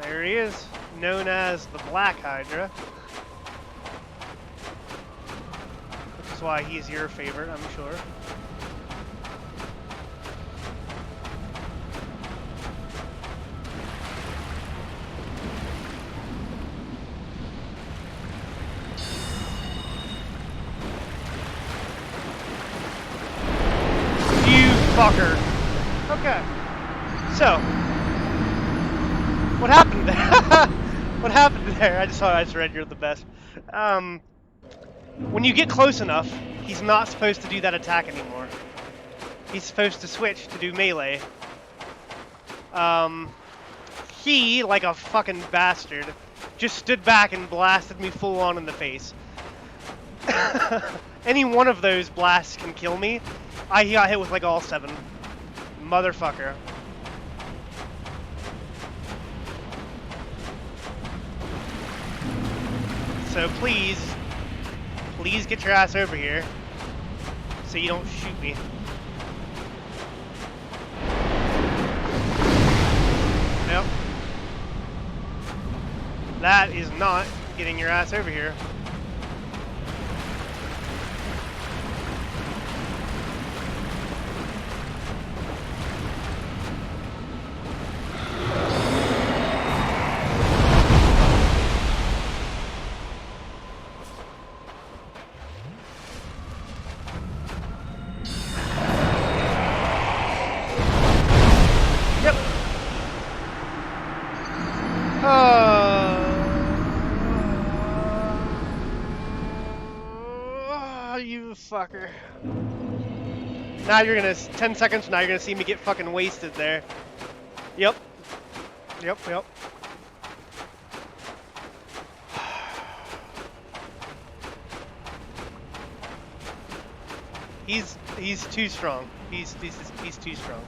Speaker 1: There he is, known as the Black Hydra. Which is why he's your favorite, I'm sure. Fucker. Okay. So, what happened there? What happened there? I just read you're the best. When you get close enough, he's not supposed to do that attack anymore. He's supposed to switch to do melee. He, like a fucking bastard, just stood back and blasted me full on in the face. Any one of those blasts can kill me. He got hit with like all 7. Motherfucker. So please get your ass over here so you don't shoot me. Nope. That is not getting your ass over here. You fucker. Now you're gonna, 10 seconds from now, you're gonna see me get fucking wasted there. Yep. Yep. He's too strong. He's too strong.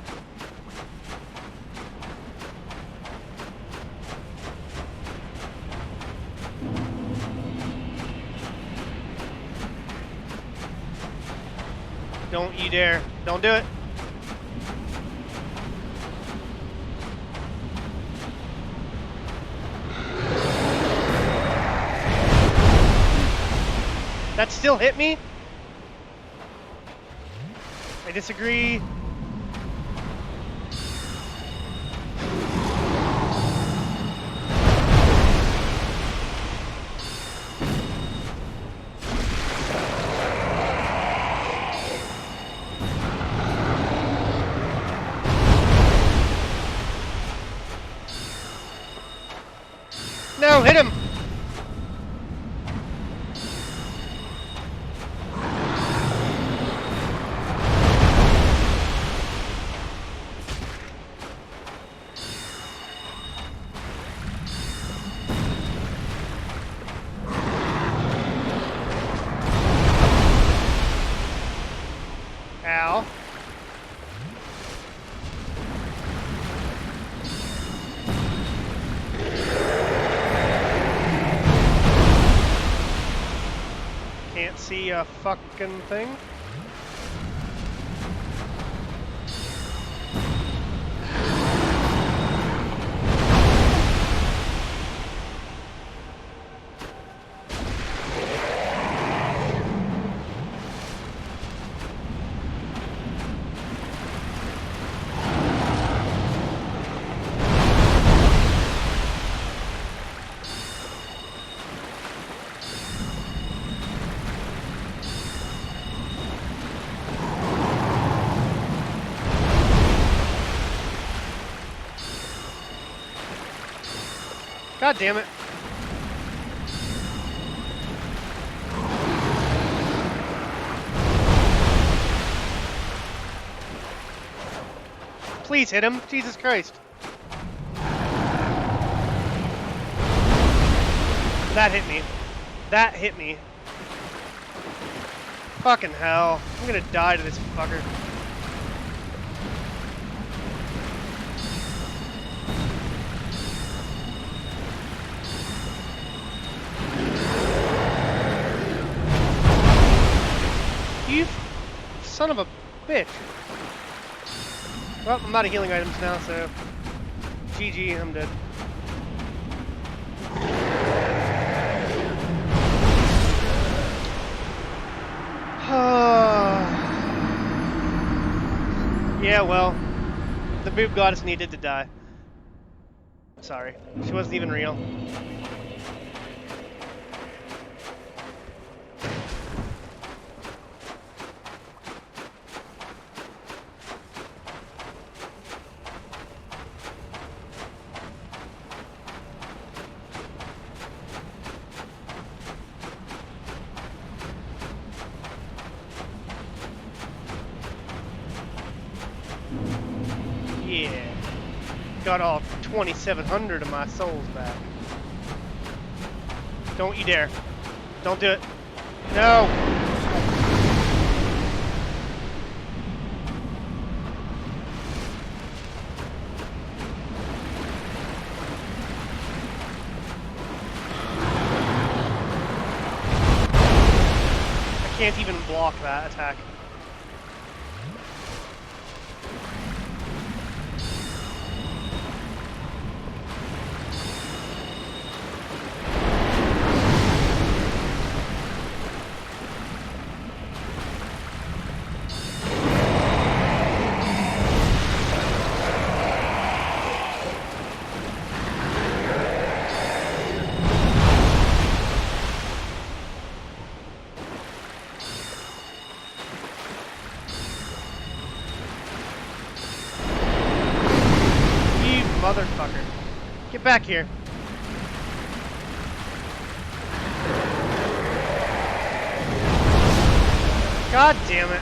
Speaker 1: Don't you dare. Don't do it. That still hit me? I disagree. No, hit him! Ow. Can't see a fucking thing. God damn it. Please hit him. Jesus Christ. That hit me. That hit me. Fucking hell. I'm gonna die to this fucker. You son of a bitch. Well, I'm out of healing items now, so GG, I'm dead. Yeah, well, the boob goddess needed to die. Sorry, she wasn't even real. Yeah, got all 2,700 of my souls back. Don't you dare. Don't do it. No! I can't even block that attack. Motherfucker. Get back here. God damn it.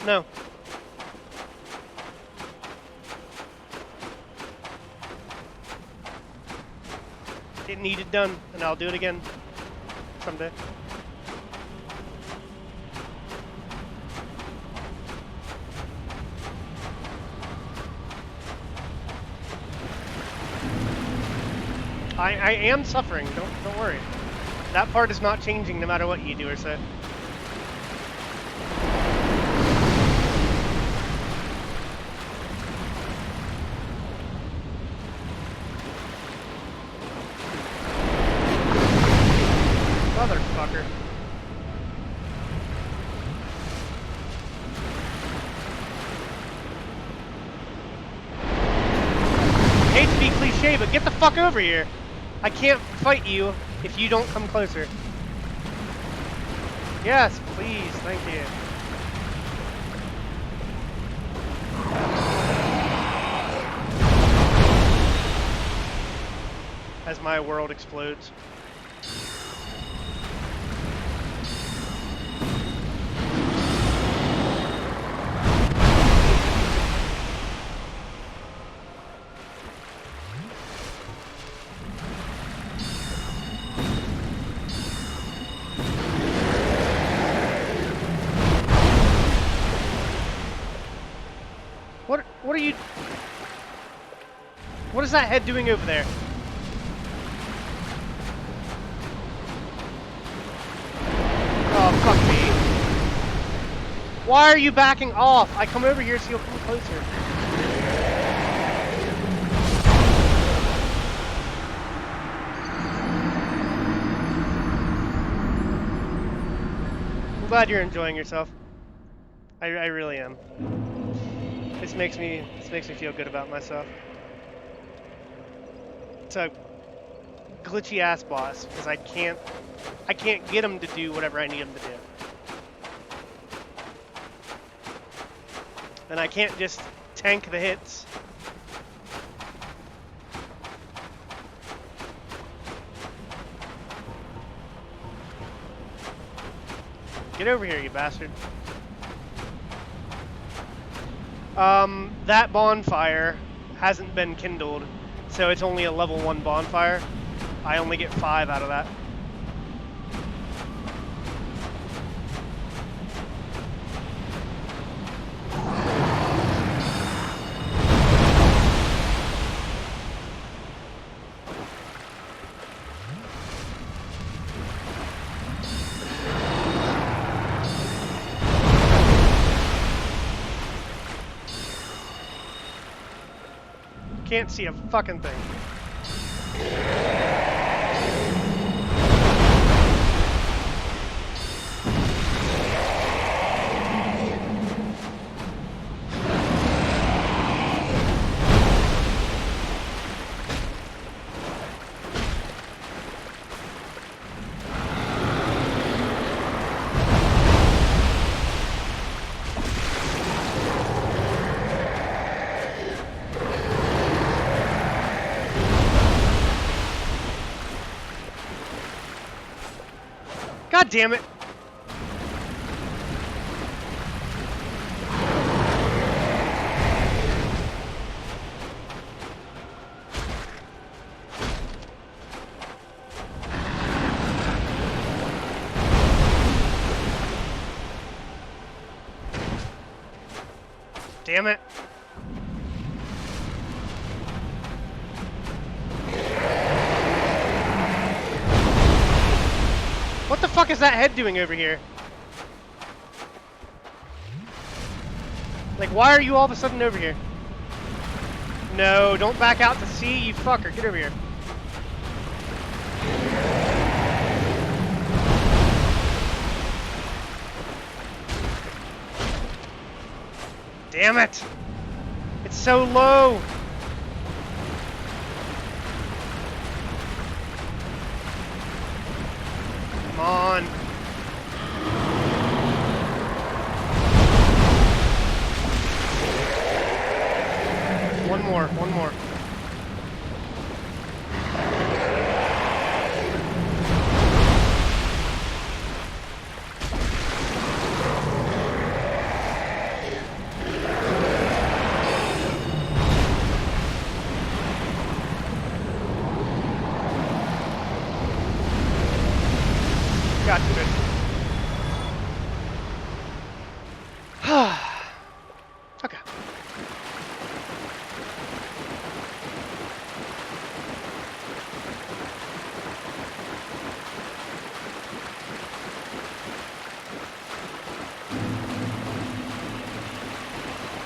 Speaker 1: No. It needed done, and I'll do it again someday. I am suffering. Don't worry. That part is not changing no matter what you do or say. Motherfucker. Hate to be cliche, but get the fuck over here. I can't fight you if you don't come closer. Yes, please, thank you. As my world explodes. What are you... What is that head doing over there? Oh, fuck me. Why are you backing off? I come over here so you'll come closer. I'm glad you're enjoying yourself. I really am. This makes me feel good about myself. It's a glitchy ass boss because I can't get him to do whatever I need him to do. And I can't just tank the hits. Get over here, you bastard. That bonfire hasn't been kindled, so it's only a level 1 bonfire. I only get 5 out of that. Can't see a fucking thing. God damn it. Damn it. What the fuck is that head doing over here? Like, why are you all of a sudden over here? No, don't back out to sea, you fucker. Get over here. Damn it! It's so low! Come on. One more, one more. Got to it. Okay.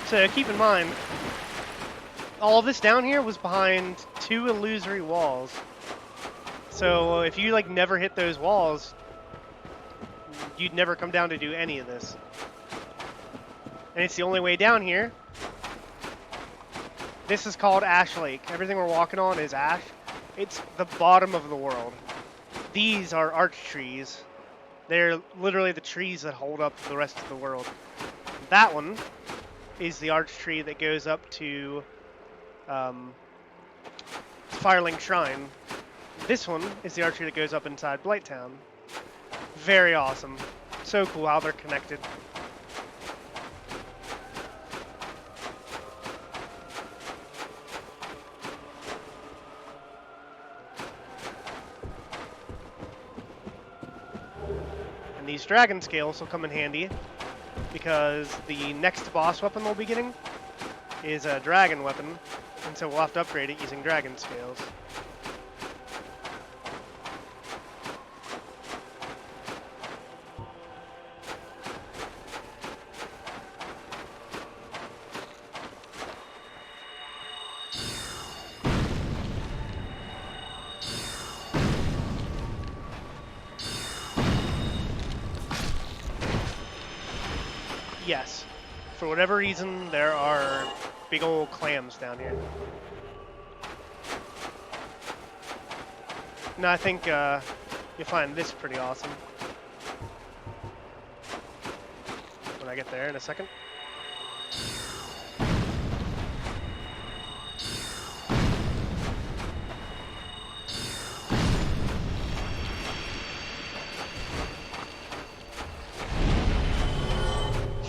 Speaker 1: So keep in mind, all of this down here was behind 2 illusory walls. So if you like never hit those walls, you'd never come down to do any of this. And it's the only way down here. This is called Ash Lake. Everything we're walking on is ash. It's the bottom of the world. These are arch trees. They're literally the trees that hold up the rest of the world. That one is the arch tree that goes up to Firelink Shrine. This one is the arch tree that goes up inside Blighttown. Very awesome. So cool how they're connected. And these dragon scales will come in handy because the next boss weapon we'll be getting is a dragon weapon, and so we'll have to upgrade it using dragon scales. Yes. For whatever reason, there are big old clams down here. No, I think you'll find this pretty awesome when I get there in a second.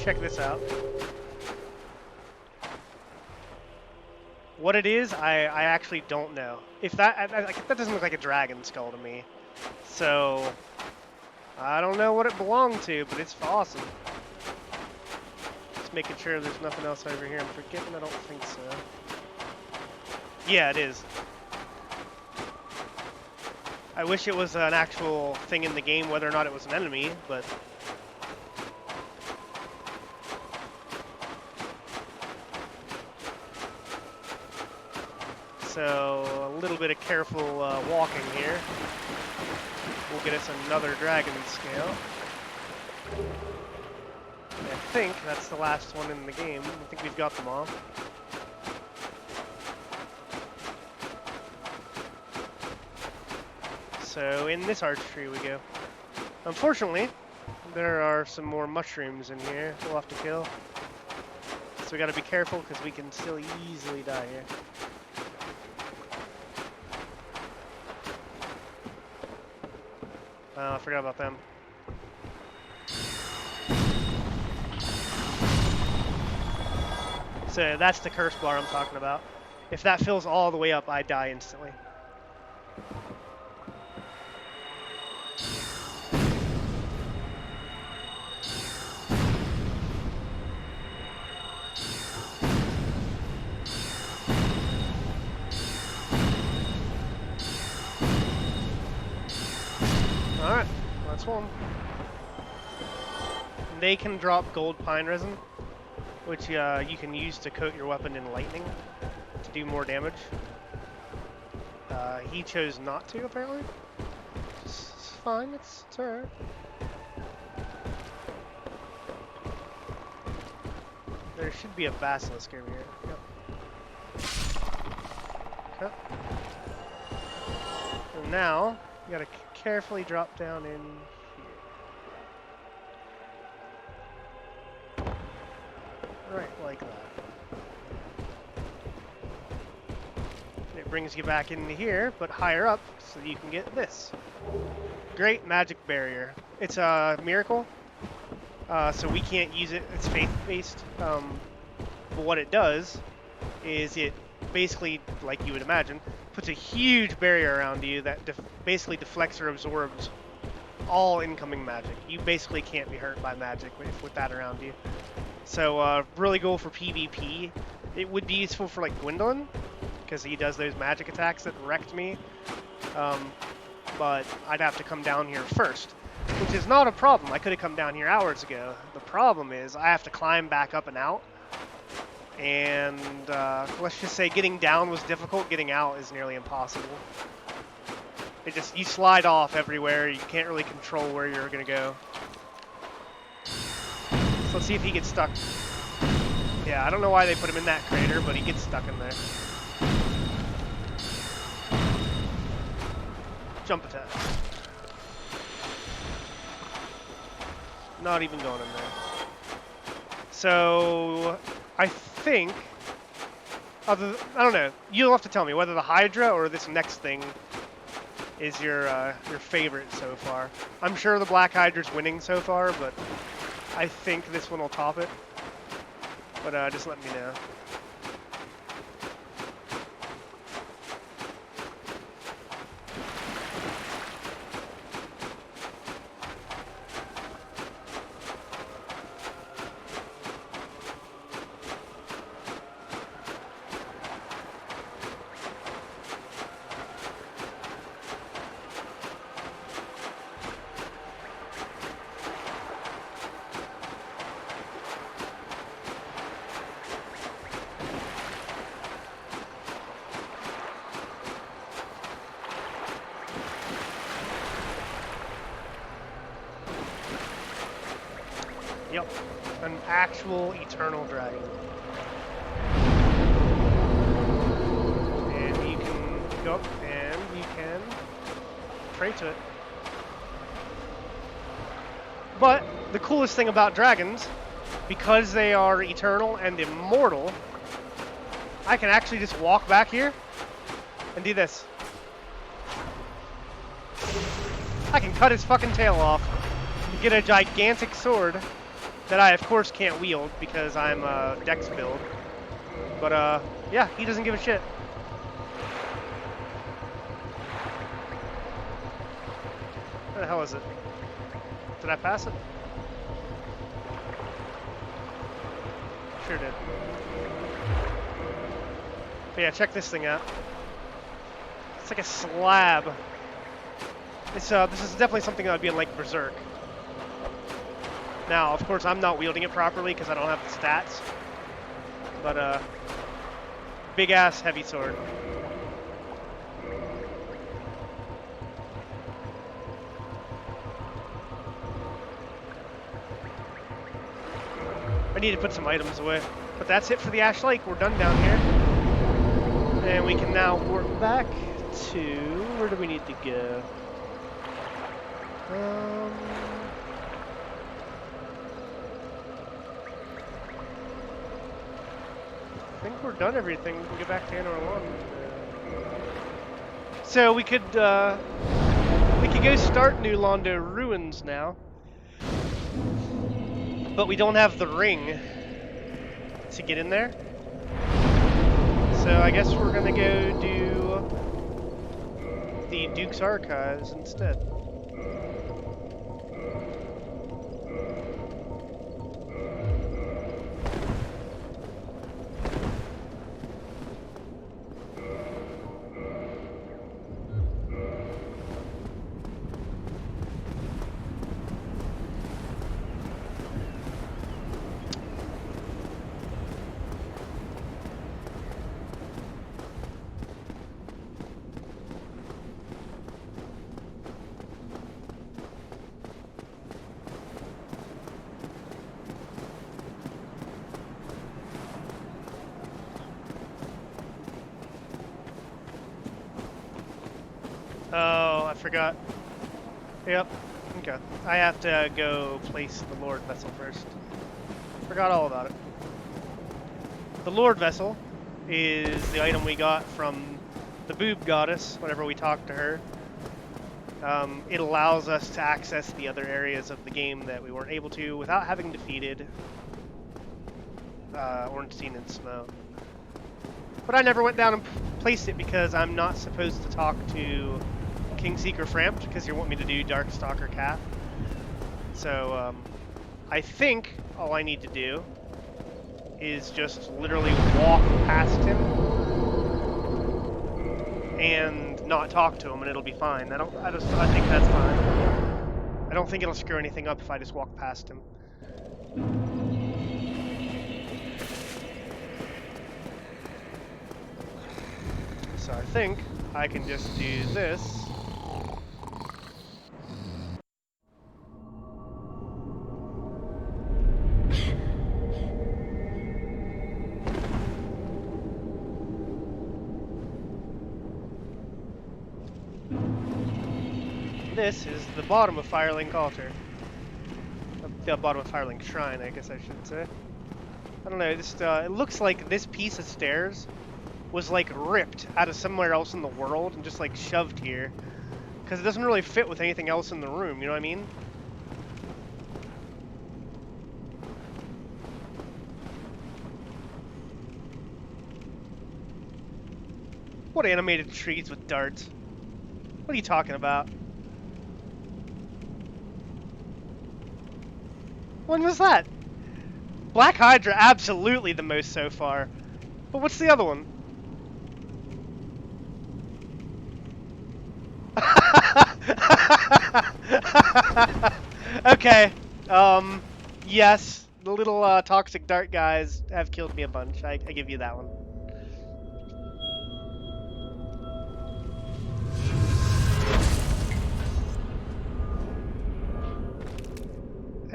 Speaker 1: Check this out. What it is, I actually don't know. If that that doesn't look like a dragon skull to me, so I don't know what it belonged to, but it's awesome. Just making sure there's nothing else over here I'm forgetting. I don't think so. Yeah, it is. I wish it was an actual thing in the game, whether or not it was an enemy, but. So a little bit of careful walking here will get us another dragon scale. And I think that's the last one in the game. I think we've got them all. So in this arch tree we go. Unfortunately, there are some more mushrooms in here we'll have to kill. So we gotta be careful because we can still easily die here. I forgot about them. So that's the curse bar I'm talking about. If that fills all the way up, I die instantly. Alright, that's one. They can drop gold pine resin, which you can use to coat your weapon in lightning to do more damage. He chose not to, apparently. It's fine, it's alright. There should be a basilisk over here. Yep. Okay. And now, you gotta carefully drop down in here. Right, like that. And it brings you back into here, but higher up, so you can get this. Great magic barrier. It's a miracle, so we can't use it. It's faith-based. But what it does is it basically, like you would imagine, puts a huge barrier around you that basically deflects or absorbs all incoming magic. You basically can't be hurt by magic with that around you. So really cool for PvP. It would be useful for like Gwendolyn, because he does those magic attacks that wrecked me. But I'd have to come down here first, which is not a problem. I could have come down here hours ago. The problem is I have to climb back up and out. And let's just say getting down was difficult, getting out is nearly impossible. It just, you slide off everywhere, you can't really control where you're gonna go. So let's see if he gets stuck. Yeah, I don't know why they put him in that crater, but he gets stuck in there. Jump attack. Not even going in there. So I think, I don't know, you'll have to tell me whether the Hydra or this next thing is your favorite so far. I'm sure the Black Hydra's winning so far, but I think this one will top it. But just let me know. Yep, an actual eternal dragon. And you can go up and you can pray to it. But the coolest thing about dragons, because they are eternal and immortal, I can actually just walk back here and do this. I can cut his fucking tail off and get a gigantic sword that I, of course, can't wield because I'm a dex build. But, yeah, he doesn't give a shit. Where the hell is it? Did I pass it? Sure did. But yeah, check this thing out. It's like a slab. This is definitely something that would be in like Berserk. Now, of course, I'm not wielding it properly because I don't have the stats. But big ass heavy sword. I need to put some items away. But that's it for the Ash Lake. We're done down here. And we can now warp back to... where do we need to go? I think we're done everything. We can get back to Anor Londo. So we could go start New Londo Ruins now. But we don't have the ring to get in there. So I guess we're gonna go do the Duke's Archives instead. Oh, I forgot. Yep. Okay. I have to go place the Lord Vessel first. Forgot all about it. The Lord Vessel is the item we got from the Boob Goddess whenever we talked to her. It allows us to access the other areas of the game that we weren't able to without having defeated Ornstein and Snow. But I never went down and placed it because I'm not supposed to talk to Kingseeker Frampt because you want me to do Darkstalker Cath. So I think all I need to do is just literally walk past him and not talk to him, and it'll be fine. I think that's fine. I don't think it'll screw anything up if I just walk past him. So I think I can just do this. This is the bottom of Firelink Altar. The bottom of Firelink Shrine, I guess I should say. I don't know, just, it looks like this piece of stairs was like ripped out of somewhere else in the world and just like shoved here. Because it doesn't really fit with anything else in the room, you know what I mean? What animated trees with darts? What are you talking about? When was that? Black Hydra, absolutely the most so far. But what's the other one? Okay. Yes, the little toxic dart guys have killed me a bunch. I give you that one.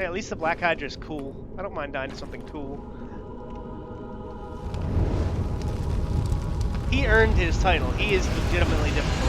Speaker 1: Hey, at least the Black Hydra's cool. I don't mind dying to something cool. He earned his title. He is legitimately difficult.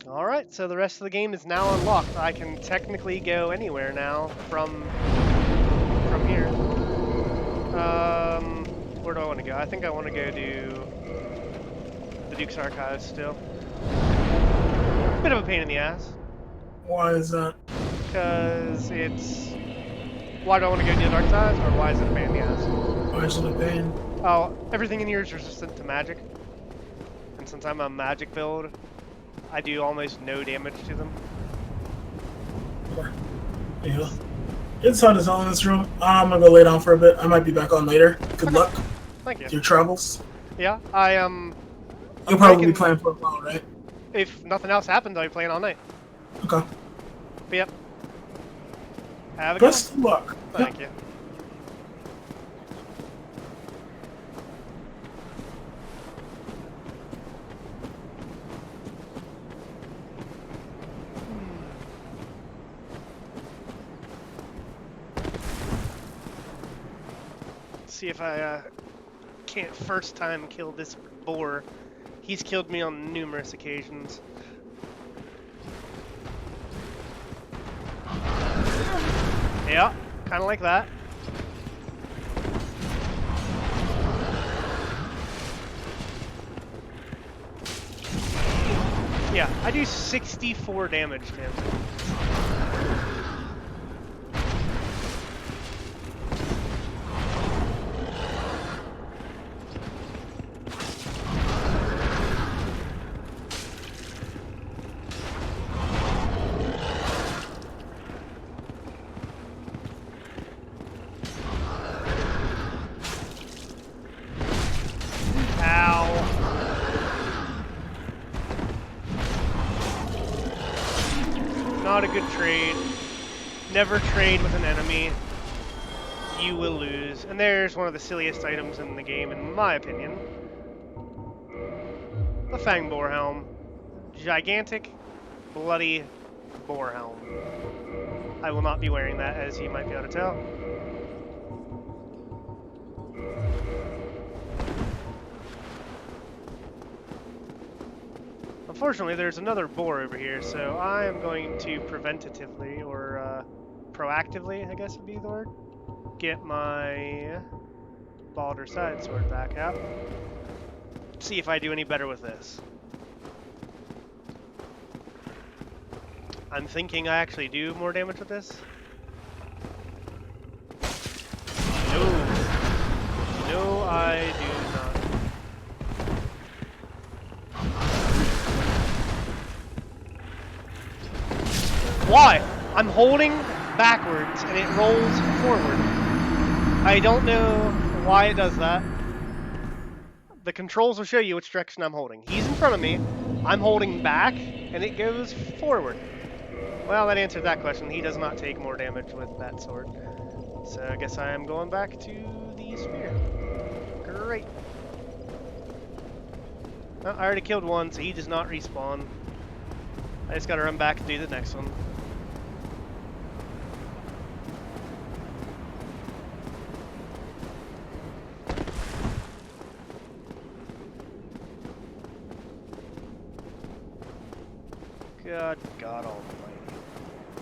Speaker 1: Alright, so the rest of the game is now unlocked. I can technically go anywhere now from here. Where do I want to go? I think I want to go to the Duke's Archives still. Bit of a pain in the ass.
Speaker 9: Why is that?
Speaker 1: Because it's... Why do I want to go to the Dark Side, or why is it a pain in the ass?
Speaker 9: Why is it a pain?
Speaker 1: Oh, everything in here is resistant to magic. And since I'm a magic build, I do almost no damage to them.
Speaker 9: Yeah. It's hot as hell in this room. I'm gonna go lay down for a bit. I might be back on later. Good luck.
Speaker 1: Thank you.
Speaker 9: With your travels.
Speaker 1: Yeah, I'm
Speaker 9: You'll probably be playing for a while, right?
Speaker 1: If nothing else happens, I'll be playing all night.
Speaker 9: Okay.
Speaker 1: But yep. Have a good
Speaker 9: Best of luck.
Speaker 1: Thank you. See if I can't first time kill this boar. He's killed me on numerous occasions. Yeah, kind of like that. Yeah, I do 64 damage to him. Not a good trade. Never trade with an enemy. You will lose. And there's one of the silliest items in the game, in my opinion. The Fang Boar Helm. Gigantic, bloody boar helm. I will not be wearing that, as you might be able to tell. Unfortunately, there's another boar over here, so I am going to preventatively, or proactively, I guess would be the word, get my Balder side sword back out. See if I do any better with this. I'm thinking I actually do more damage with this. No. No, I do not. Why? I'm holding backwards and it rolls forward. I don't know why it does that. The controls will show you which direction I'm holding. He's in front of me, I'm holding back, and it goes forward. Well, that answered that question. He does not take more damage with that sword. So I guess I am going back to the spear. Great. Well, I already killed one, so he does not respawn. I just gotta run back and do the next one. God almighty.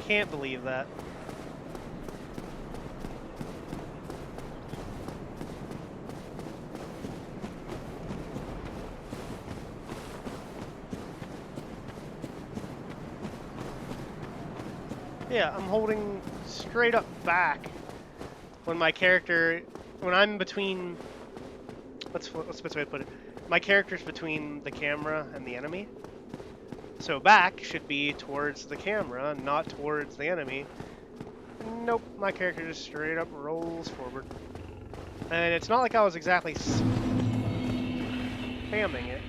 Speaker 1: Can't believe that. Yeah, I'm holding straight up back when my character, when I'm between, what's the best way to put it? My character's between the camera and the enemy. So back should be towards the camera, not towards the enemy. Nope, my character just straight up rolls forward. And it's not like I was exactly spamming it.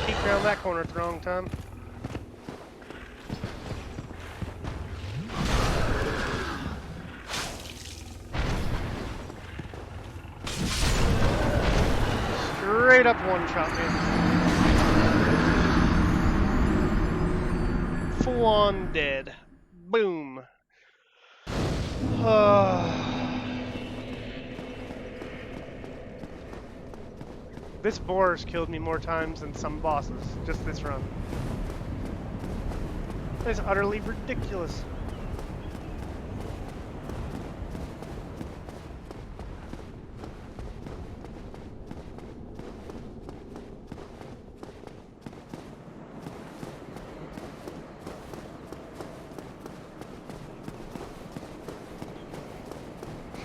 Speaker 1: Peek around that corner at the wrong time. Straight up one shot, man. Full on dead. Boom. This boar's killed me more times than some bosses, just this run. It's utterly ridiculous.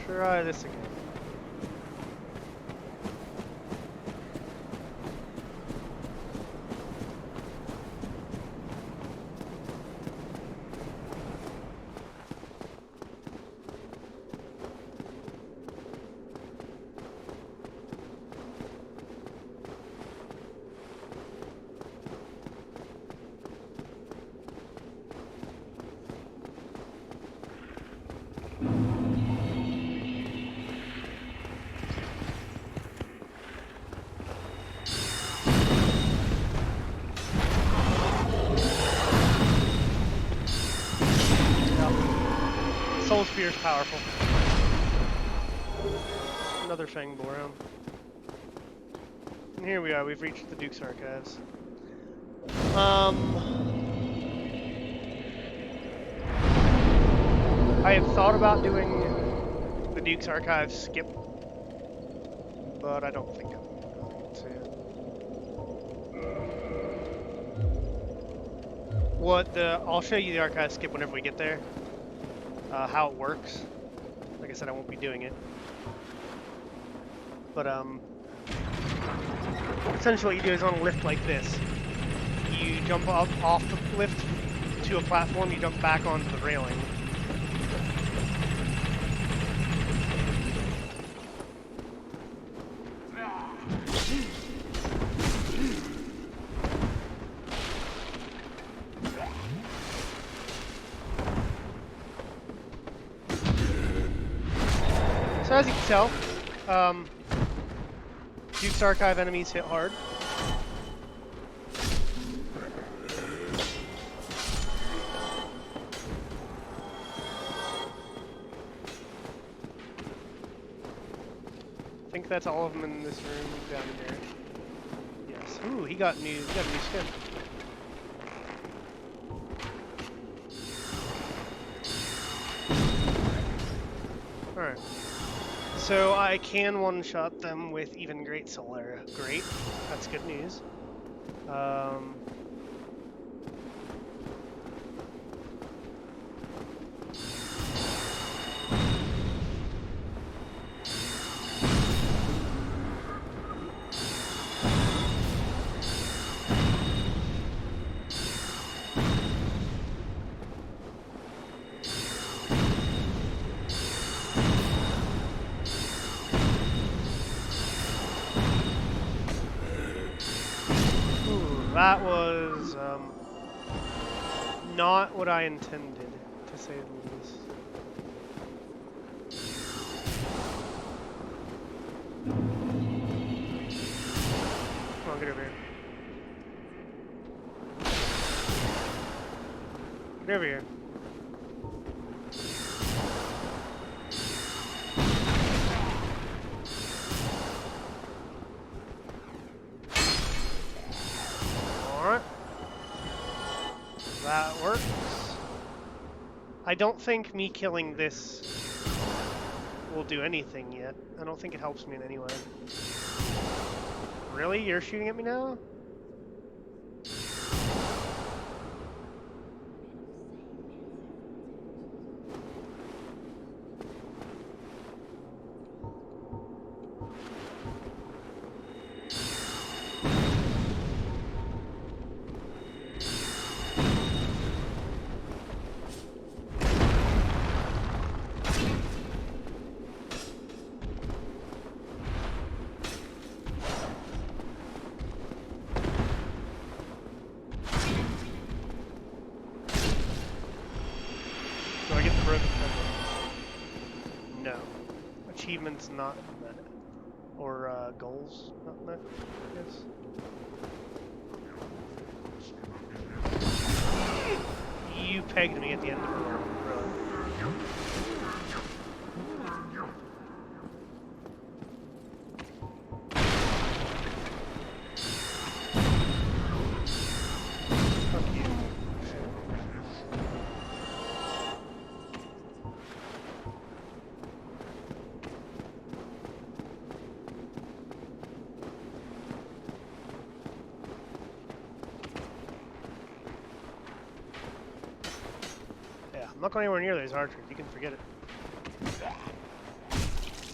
Speaker 1: Try this again. Soul Spear's powerful. Another Fang Boreum. And here we are, we've reached the Duke's Archives. I had thought about doing the Duke's Archives skip, but I don't think I'm going to. I'll show you the Archives skip whenever we get there. How it works. Like I said, I won't be doing it. But essentially what you do is on a lift like this. You jump up off the lift to a platform, you jump back onto the railing. So as you can tell, Duke's Archive enemies hit hard. I think that's all of them in this room down here. Yes. Ooh, he got a new skin. All right. So I can one-shot them with even Great Solar. Great, that's good news. That was not what I intended, to say the least. Come on, get over here. Get over here. That works. I don't think me killing this will do anything yet. I don't think it helps me in any way. Really? You're shooting at me now? achievements not met. Or goals not met, I guess. You pegged me at the end of the world, really. Fuck you. I'm not going anywhere near those archers. You can forget it.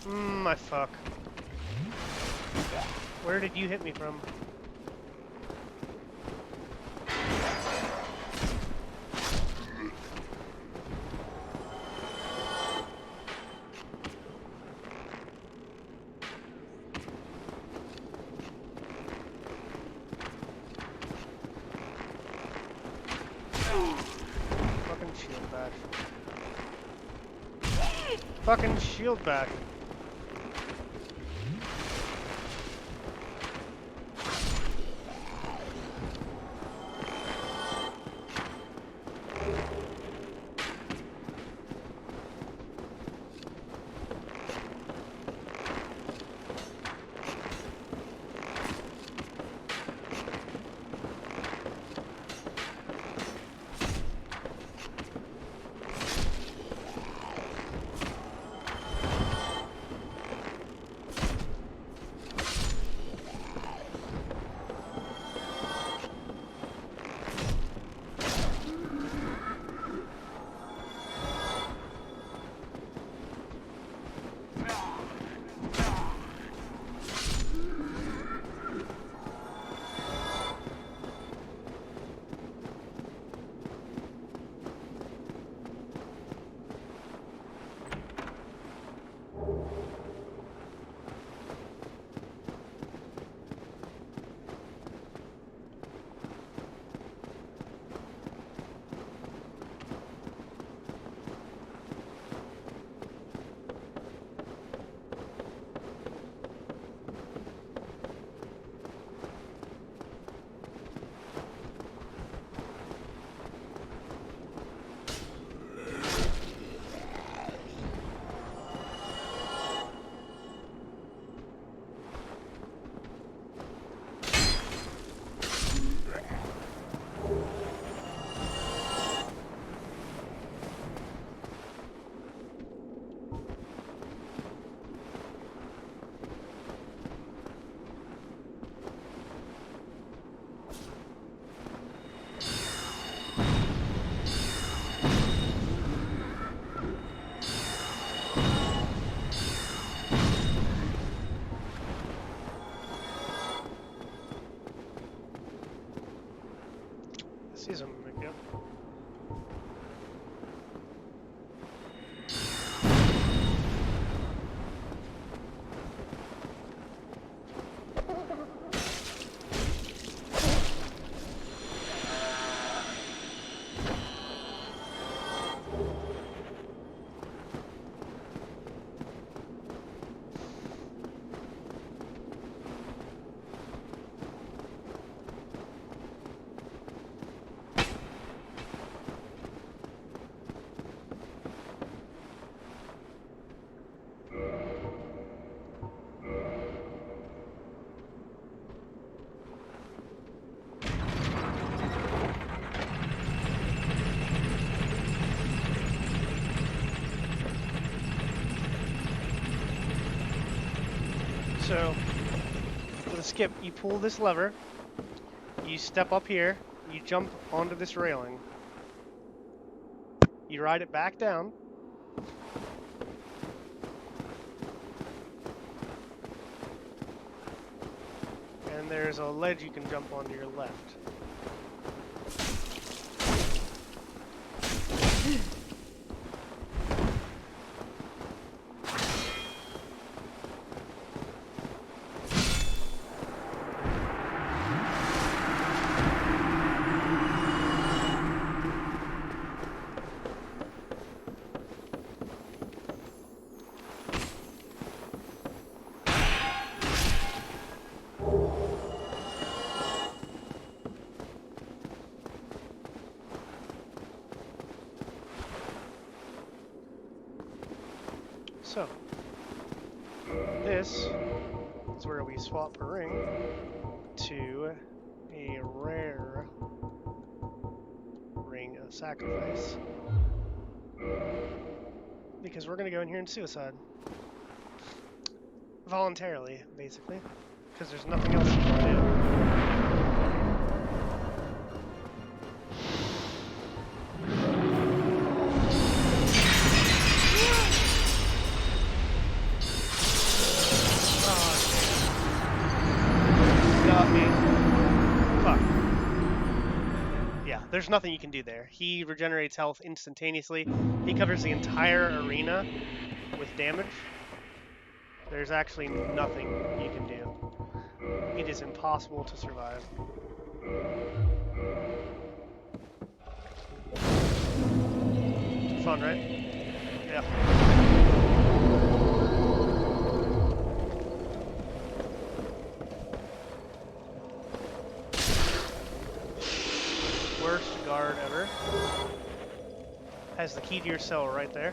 Speaker 1: My fuck. Where did you hit me from? Fucking shield back. See some yep. So, for the skip, you pull this lever, you step up here, you jump onto this railing, you ride it back down, and there's a ledge you can jump onto your left. So, this is where we swap a ring to a rare ring of sacrifice. Because we're going to go in here and suicide. Voluntarily, basically. Because there's nothing else you can do. There's nothing you can do there. He regenerates health instantaneously. He covers the entire arena with damage. There's actually nothing you can do. It is impossible to survive. Fun, right? Yeah. Worst guard ever. Has the key to your cell right there.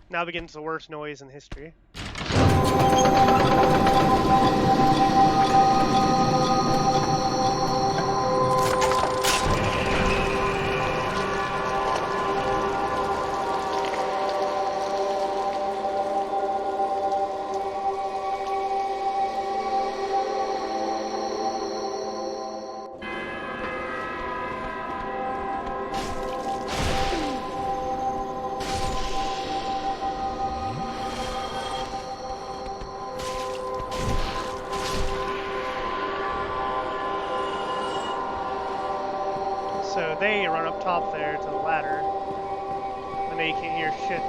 Speaker 1: Now begins the worst noise in history. So they run up top there to the ladder, and they can't hear shit.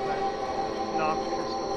Speaker 1: That noxious noise.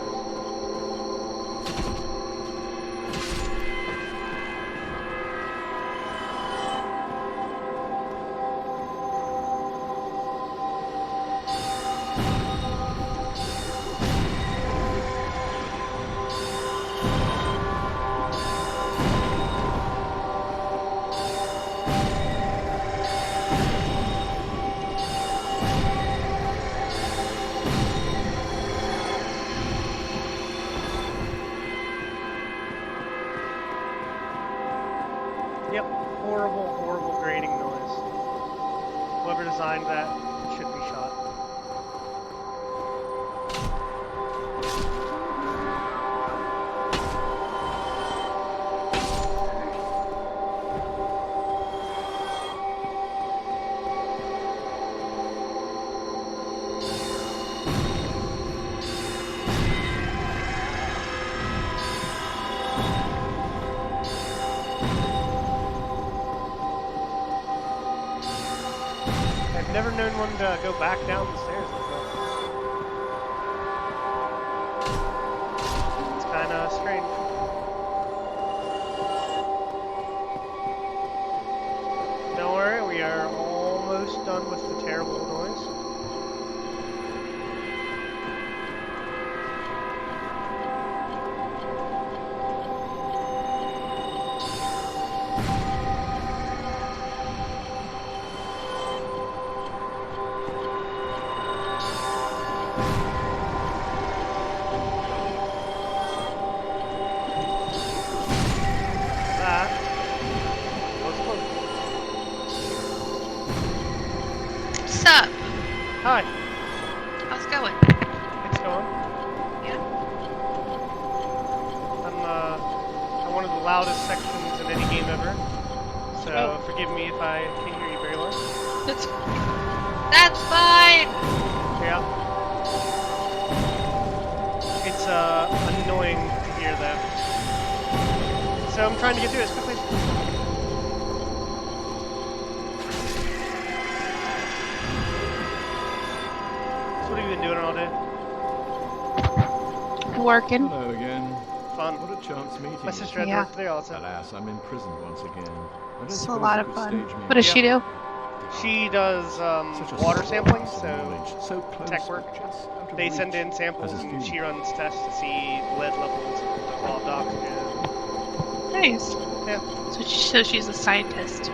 Speaker 1: Yep, horrible, horrible grating noise. Whoever designed that should be shot. I've never known one to go back down the stairs like that. It's kind of strange. Don't worry, we are almost done with the terrible noise.
Speaker 10: What's up?
Speaker 1: Hi.
Speaker 10: How's it going?
Speaker 1: It's going.
Speaker 10: Yeah?
Speaker 1: I'm one of the loudest sections in any game ever. So forgive me if I can't hear you very well.
Speaker 10: That's fine!
Speaker 1: Yeah. It's annoying to hear that. So I'm trying to get through it as quickly as possible. What have you been doing all day?
Speaker 10: Working.
Speaker 5: Hello again.
Speaker 1: Fun.
Speaker 5: What a chance meeting.
Speaker 1: My sister had to work today also.
Speaker 5: Alas, I'm imprisoned once again.
Speaker 10: It's a lot of fun. What does she do?
Speaker 1: She does water sampling, so tech work. They send in samples and she runs tests to see lead levels, dissolved oxygen.
Speaker 10: Nice.
Speaker 1: Yeah.
Speaker 10: So she's a scientist.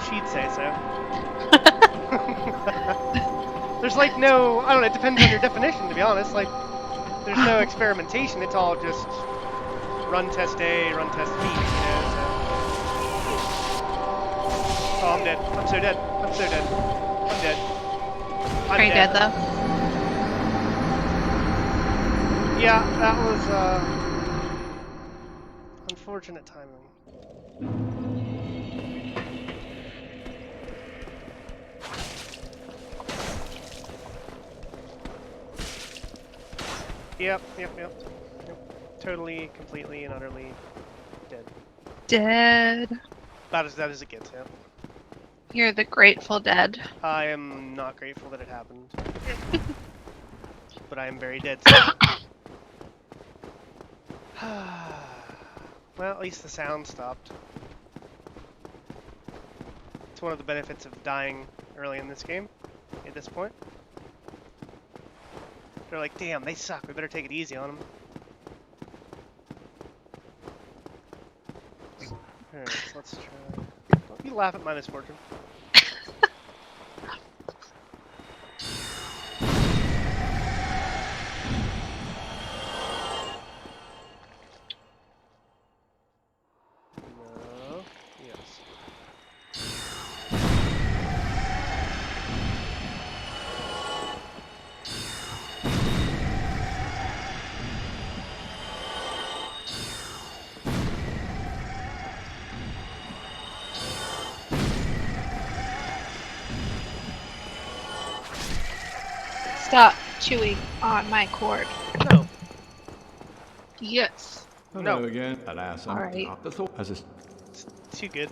Speaker 1: She'd say so. There's like no, I don't know, it depends on your definition, to be honest. Like, there's no experimentation, it's all just run test A, run test B, you know, so. Oh, I'm dead. I'm so dead. I'm so dead. I'm dead. I'm
Speaker 10: Are you dead though?
Speaker 1: Yeah, that was, unfortunate timing. Yep. Totally, completely, and utterly dead.
Speaker 10: Dead.
Speaker 1: About as dead as it gets, yeah.
Speaker 10: You're the Grateful Dead.
Speaker 1: I am not grateful that it happened. But I am very dead still. Well, at least the sound stopped. It's one of the benefits of dying early in this game, at this point. They're like, damn, they suck, we better take it easy on them. Alright, so let's try... Don't you laugh at my misfortune. No. Yes.
Speaker 10: Stop chewing on my cord.
Speaker 1: No.
Speaker 10: Yes.
Speaker 5: Hello
Speaker 1: No.
Speaker 5: again. Alas, I'm
Speaker 10: Alright.
Speaker 5: not the thought as a
Speaker 1: It's too good.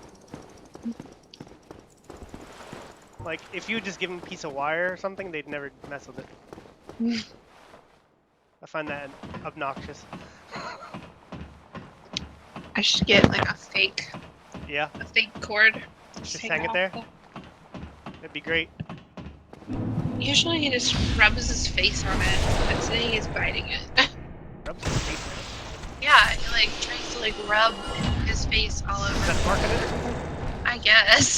Speaker 1: Like, if you would just give them a piece of wire or something, they'd never mess with it. I find that obnoxious.
Speaker 10: I should get like a fake
Speaker 1: Yeah,
Speaker 10: cord.
Speaker 1: just
Speaker 10: take
Speaker 1: hang it
Speaker 10: off
Speaker 1: there.
Speaker 10: the-
Speaker 1: That'd be great.
Speaker 10: Usually he just rubs his face on it, but today he's biting it.
Speaker 1: Rub some face in it.
Speaker 10: Yeah, he like tries to like rub his face all
Speaker 1: Is
Speaker 10: over.
Speaker 1: that mark on it or something?
Speaker 10: I guess.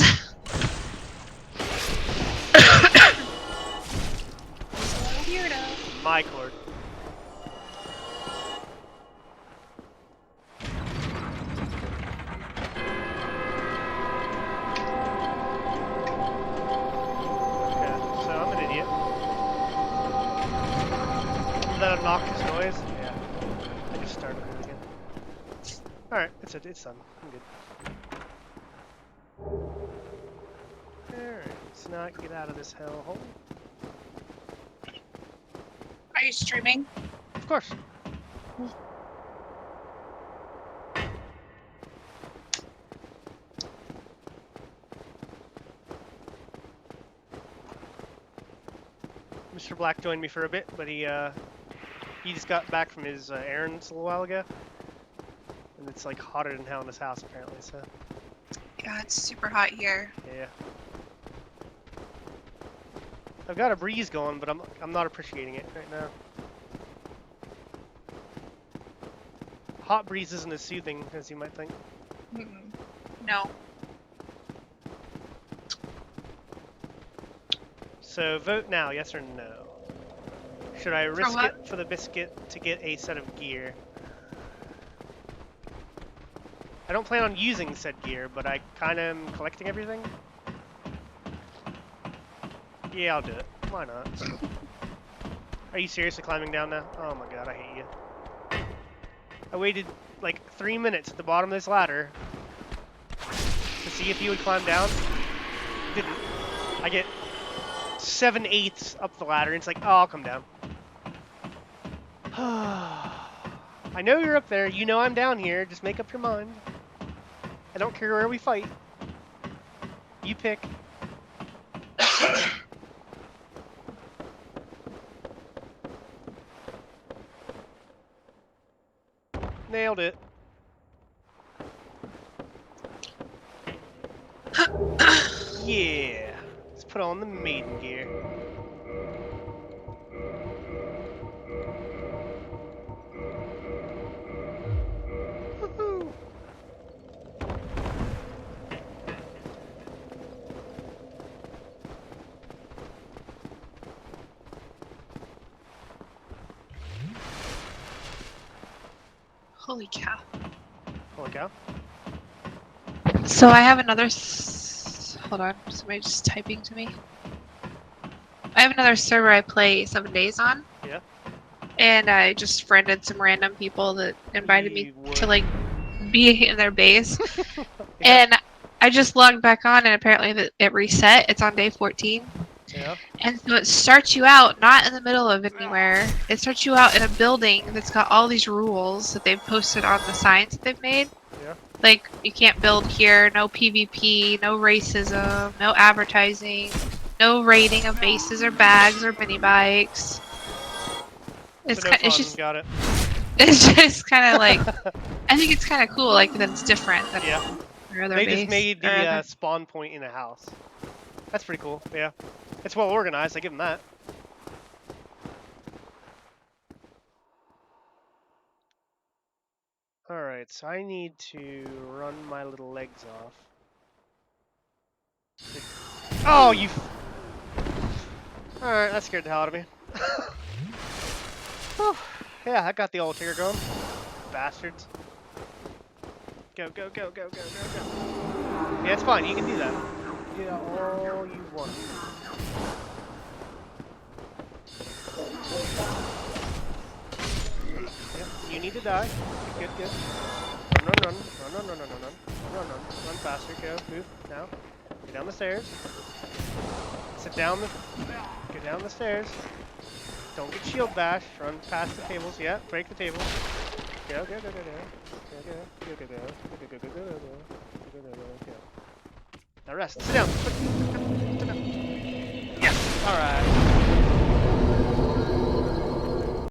Speaker 10: He's a little weirdo.
Speaker 1: My cord. Okay, so I'm an idiot. That obnoxious noise? Yeah. I just started it again. Alright, it's done. I'm good. Alright, let's not get out of this hellhole.
Speaker 10: Are you streaming?
Speaker 1: Of course. Mr. Black joined me for a bit, but he just got back from his errands a little while ago. And it's like hotter than hell in his house apparently, so
Speaker 10: Yeah, it's super hot here.
Speaker 1: yeah. I've got a breeze going, but I'm not appreciating it right now. Hot breeze isn't as soothing as you might think.
Speaker 10: No.
Speaker 1: So vote now, yes or no? Should I risk
Speaker 10: what?
Speaker 1: it for the biscuit to get a set of gear? I don't plan on using said gear, but I kind of am collecting everything. Yeah, I'll do it. Why not? Are you seriously climbing down now? Oh my god, I hate you. I waited like 3 minutes at the bottom of this ladder to see if he would climb down. Didn't. I get 7/8 up the ladder and it's like, oh, I'll come down. I know you're up there. You know I'm down here. Just make up your mind. I don't care where we fight. You pick. Nailed it. Yeah. Let's put on the maiden gear. Woohoo.
Speaker 10: Holy cow.
Speaker 1: Holy cow.
Speaker 10: So I have another. Hold on, somebody just typing to me. I have another server I play 7 days on.
Speaker 1: Yeah.
Speaker 10: And I just friended some random people that invited me
Speaker 1: You would.
Speaker 10: to like be in their base.
Speaker 1: Yeah.
Speaker 10: And I just logged back on, and apparently it reset. It's on day 14.
Speaker 1: Yeah.
Speaker 10: And so it starts you out not in the middle of anywhere. It starts you out in a building that's got all these rules that they've posted on the signs that they've made.
Speaker 1: Yeah.
Speaker 10: Like, you can't build here, no PvP, no racism, no advertising, no raiding of bases or bags or mini bikes. It's
Speaker 1: So no
Speaker 10: kind,
Speaker 1: fun.
Speaker 10: it's just
Speaker 1: Got it.
Speaker 10: it's just kind of like, I think it's kind of cool, like that it's different than your other
Speaker 1: They
Speaker 10: base.
Speaker 1: just made
Speaker 10: or
Speaker 1: the
Speaker 10: other-
Speaker 1: spawn point in a house. That's pretty cool. Yeah. It's well organized. I give them that. Alright, so I need to run my little legs off. Oh, you... Alright, that scared the hell out of me. Whew. Yeah, I got the old trigger going. Bastards. Go, go, go, go, go, go, go. Yeah, it's fine. You can do that. Yeah, all you want. Yep, you need to die. Good, good. Run, run, run, run, run, run, run, run, run, run, run faster. Go, move now. Go down the stairs. Sit down. Go down the stairs. Don't get shield bashed. Run past the tables. Yeah, break the tables. Go, go, go, go, go. Go, go, go, go, go, go, go, go, go, go, go, go, go. Now rest. Sit down. Sit down. Yes. All right.